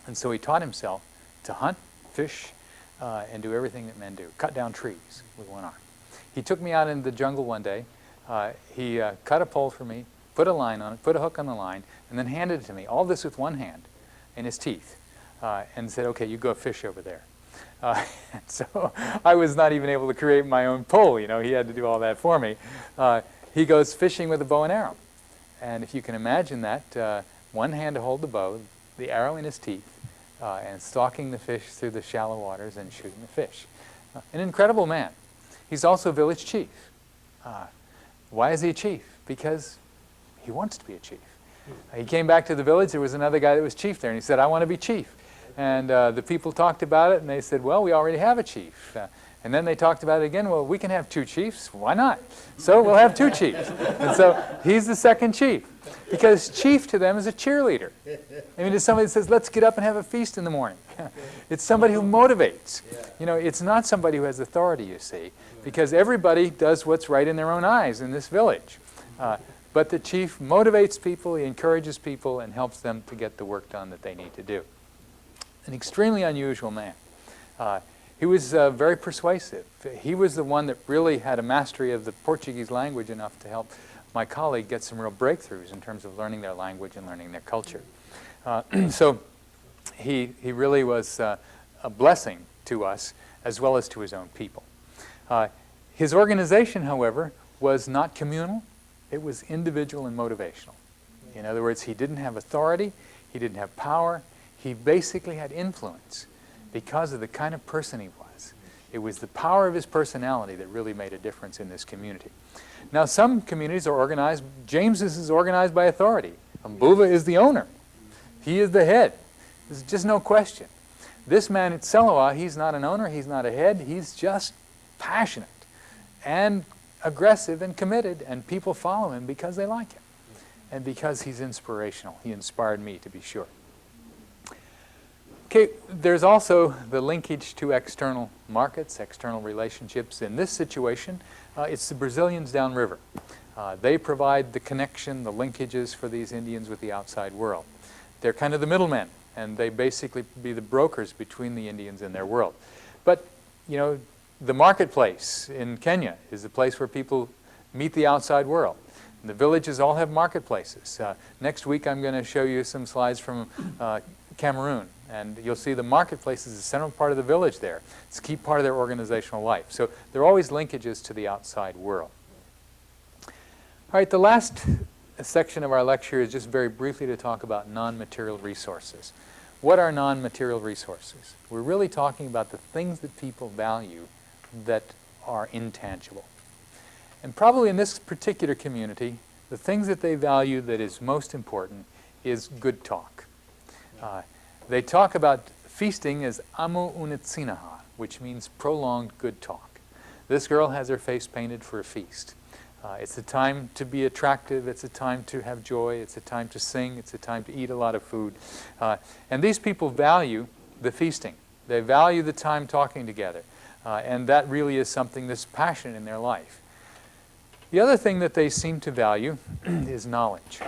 And so he taught himself to hunt, fish, and do everything that men do. Cut down trees with one arm. He took me out into the jungle one day. He cut a pole for me, put a line on it, put a hook on the line, and then handed it to me. All this with one hand in his teeth, and said, "Okay, you go fish over there." So I was not even able to create my own pole. You know, he had to do all that for me. He goes fishing with a bow and arrow. And if you can imagine that, one hand to hold the bow, the arrow in his teeth, and stalking the fish through the shallow waters and shooting the fish. An incredible man. He's also village chief. Why is he a chief? Because he wants to be a chief. He came back to the village. There was another guy that was chief there, and he said, "I want to be chief." And the people talked about it, and they said, "Well, we already have a chief." And then they talked about it again. "Well, we can have two chiefs. Why not? So we'll have two chiefs." And so he's the second chief, because chief to them is a cheerleader. I mean, it's somebody that says, "Let's get up and have a feast in the morning." It's somebody who motivates. You know, it's not somebody who has authority, you see, because everybody does what's right in their own eyes in this village. But the chief motivates people, he encourages people, and helps them to get the work done that they need to do. An extremely unusual man. He was very persuasive. He was the one that really had a mastery of the Portuguese language enough to help my colleague get some real breakthroughs in terms of learning their language and learning their culture. So he really was a blessing to us as well as to his own people. His organization, however, was not communal. It was individual and motivational. In other words, he didn't have authority. He didn't have power. He basically had influence because of the kind of person he was. It was the power of his personality that really made a difference in this community. Now, some communities are organized. James's is organized by authority. Mbuva is the owner. He is the head. There's just no question. This man at Seloa, he's not an owner. He's not a head. He's just passionate and aggressive and committed, and people follow him because they like him and because he's inspirational. He inspired me, to be sure. Okay, there's also the linkage to external markets, external relationships. In this situation, it's the Brazilians downriver. They provide the connection, the linkages for these Indians with the outside world. They're kind of the middlemen, and they basically be the brokers between the Indians and their world. But, you know, the marketplace in Kenya is the place where people meet the outside world. And the villages all have marketplaces. Next week I'm going to show you some slides from Cameroon, and you'll see the marketplace is the central part of the village there. It's a key part of their organizational life. So there are always linkages to the outside world. All right, the last section of our lecture is just very briefly to talk about non-material resources. What are non-material resources? We're really talking about the things that people value that are intangible. And probably in this particular community, the things that they value that is most important is good talk. They talk about feasting as amo unitsinaha, which means prolonged good talk. This girl has her face painted for a feast. It's a time to be attractive, it's a time to have joy, it's a time to sing, it's a time to eat a lot of food. And these people value the feasting. They value the time talking together. And that really is something that's passionate in their life. The other thing that they seem to value is knowledge.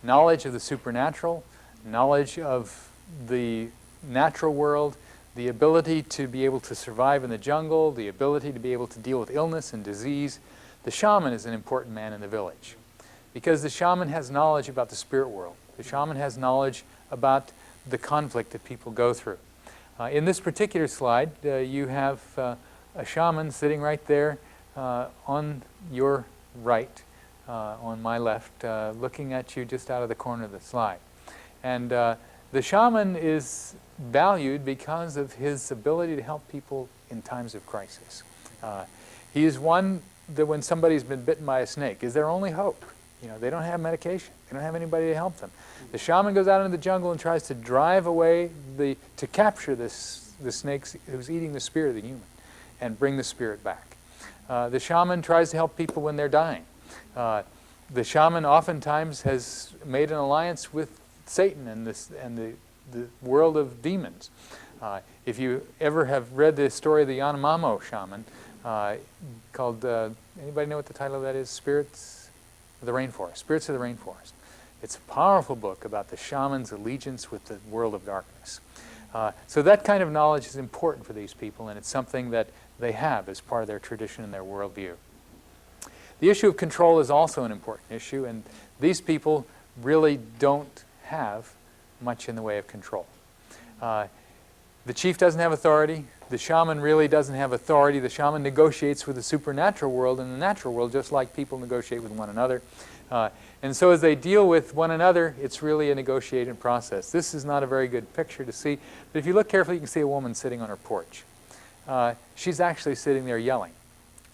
Knowledge of the supernatural, knowledge of the natural world, the ability to be able to survive in the jungle, the ability to be able to deal with illness and disease. The shaman is an important man in the village because the shaman has knowledge about the spirit world. The shaman has knowledge about the conflict that people go through. In this particular slide, you have a shaman sitting right there on your right, on my left, looking at you just out of the corner of the slide. And the shaman is valued because of his ability to help people in times of crisis. He is one that when somebody's been bitten by a snake is their only hope. You know, they don't have medication. They don't have anybody to help them. The shaman goes out into the jungle and tries to drive away to capture the snake who's eating the spirit of the human and bring the spirit back. The shaman tries to help people when they're dying. The shaman oftentimes has made an alliance with Satan and the world of demons. If you ever have read the story of the Yanomamo shaman, called, anybody know what the title of that is? Spirits of the Rainforest. Spirits of the Rainforest. It's a powerful book about the shaman's allegiance with the world of darkness. So that kind of knowledge is important for these people, and it's something that they have as part of their tradition and their worldview. The issue of control is also an important issue, and these people really don't have much in the way of control. The chief doesn't have authority. The shaman really doesn't have authority. The shaman negotiates with the supernatural world and the natural world just like people negotiate with one another. And so as they deal with one another, it's really a negotiated process. This is not a very good picture to see, but if you look carefully, you can see a woman sitting on her porch. She's actually sitting there yelling.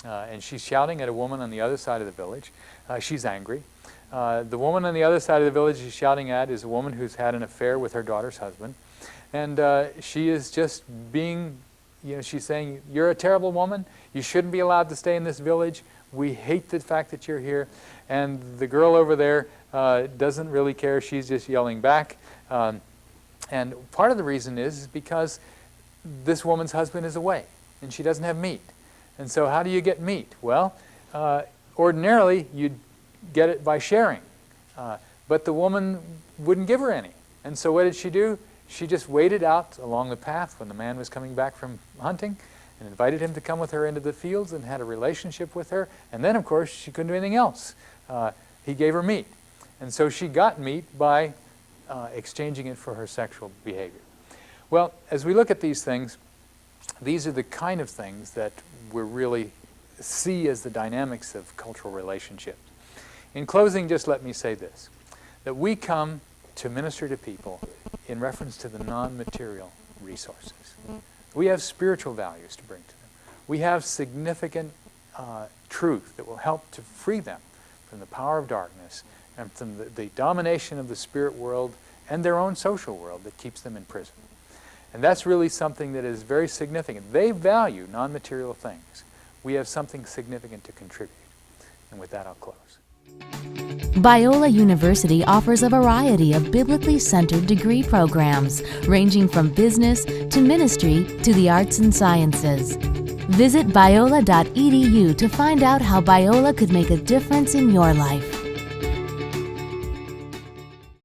And she's shouting at a woman on the other side of the village. She's angry. The woman on the other side of the village she's shouting at is a woman who's had an affair with her daughter's husband. And she is just being, she's saying, "You're a terrible woman. You shouldn't be allowed to stay in this village. We hate the fact that you're here." And the girl over there doesn't really care. She's just yelling back. And part of the reason is because this woman's husband is away and she doesn't have meat. And so how do you get meat? Well, ordinarily you'd get it by sharing. But the woman wouldn't give her any. And so what did she do? She just waited out along the path when the man was coming back from hunting and invited him to come with her into the fields and had a relationship with her. And then, of course, she couldn't do anything else. He gave her meat. And so she got meat by exchanging it for her sexual behavior. Well, as we look at these things, these are the kind of things that we really see as the dynamics of cultural relationships. In closing, just let me say this, that we come to minister to people in reference to the non-material resources. We have spiritual values to bring to them. We have significant truth that will help to free them from the power of darkness and from the domination of the spirit world and their own social world that keeps them in prison. And that's really something that is very significant. They value non-material things. We have something significant to contribute. And with that, I'll close. Biola University offers a variety of biblically centered degree programs, ranging from business to ministry to the arts and sciences. Visit biola.edu to find out how Biola could make a difference in your life.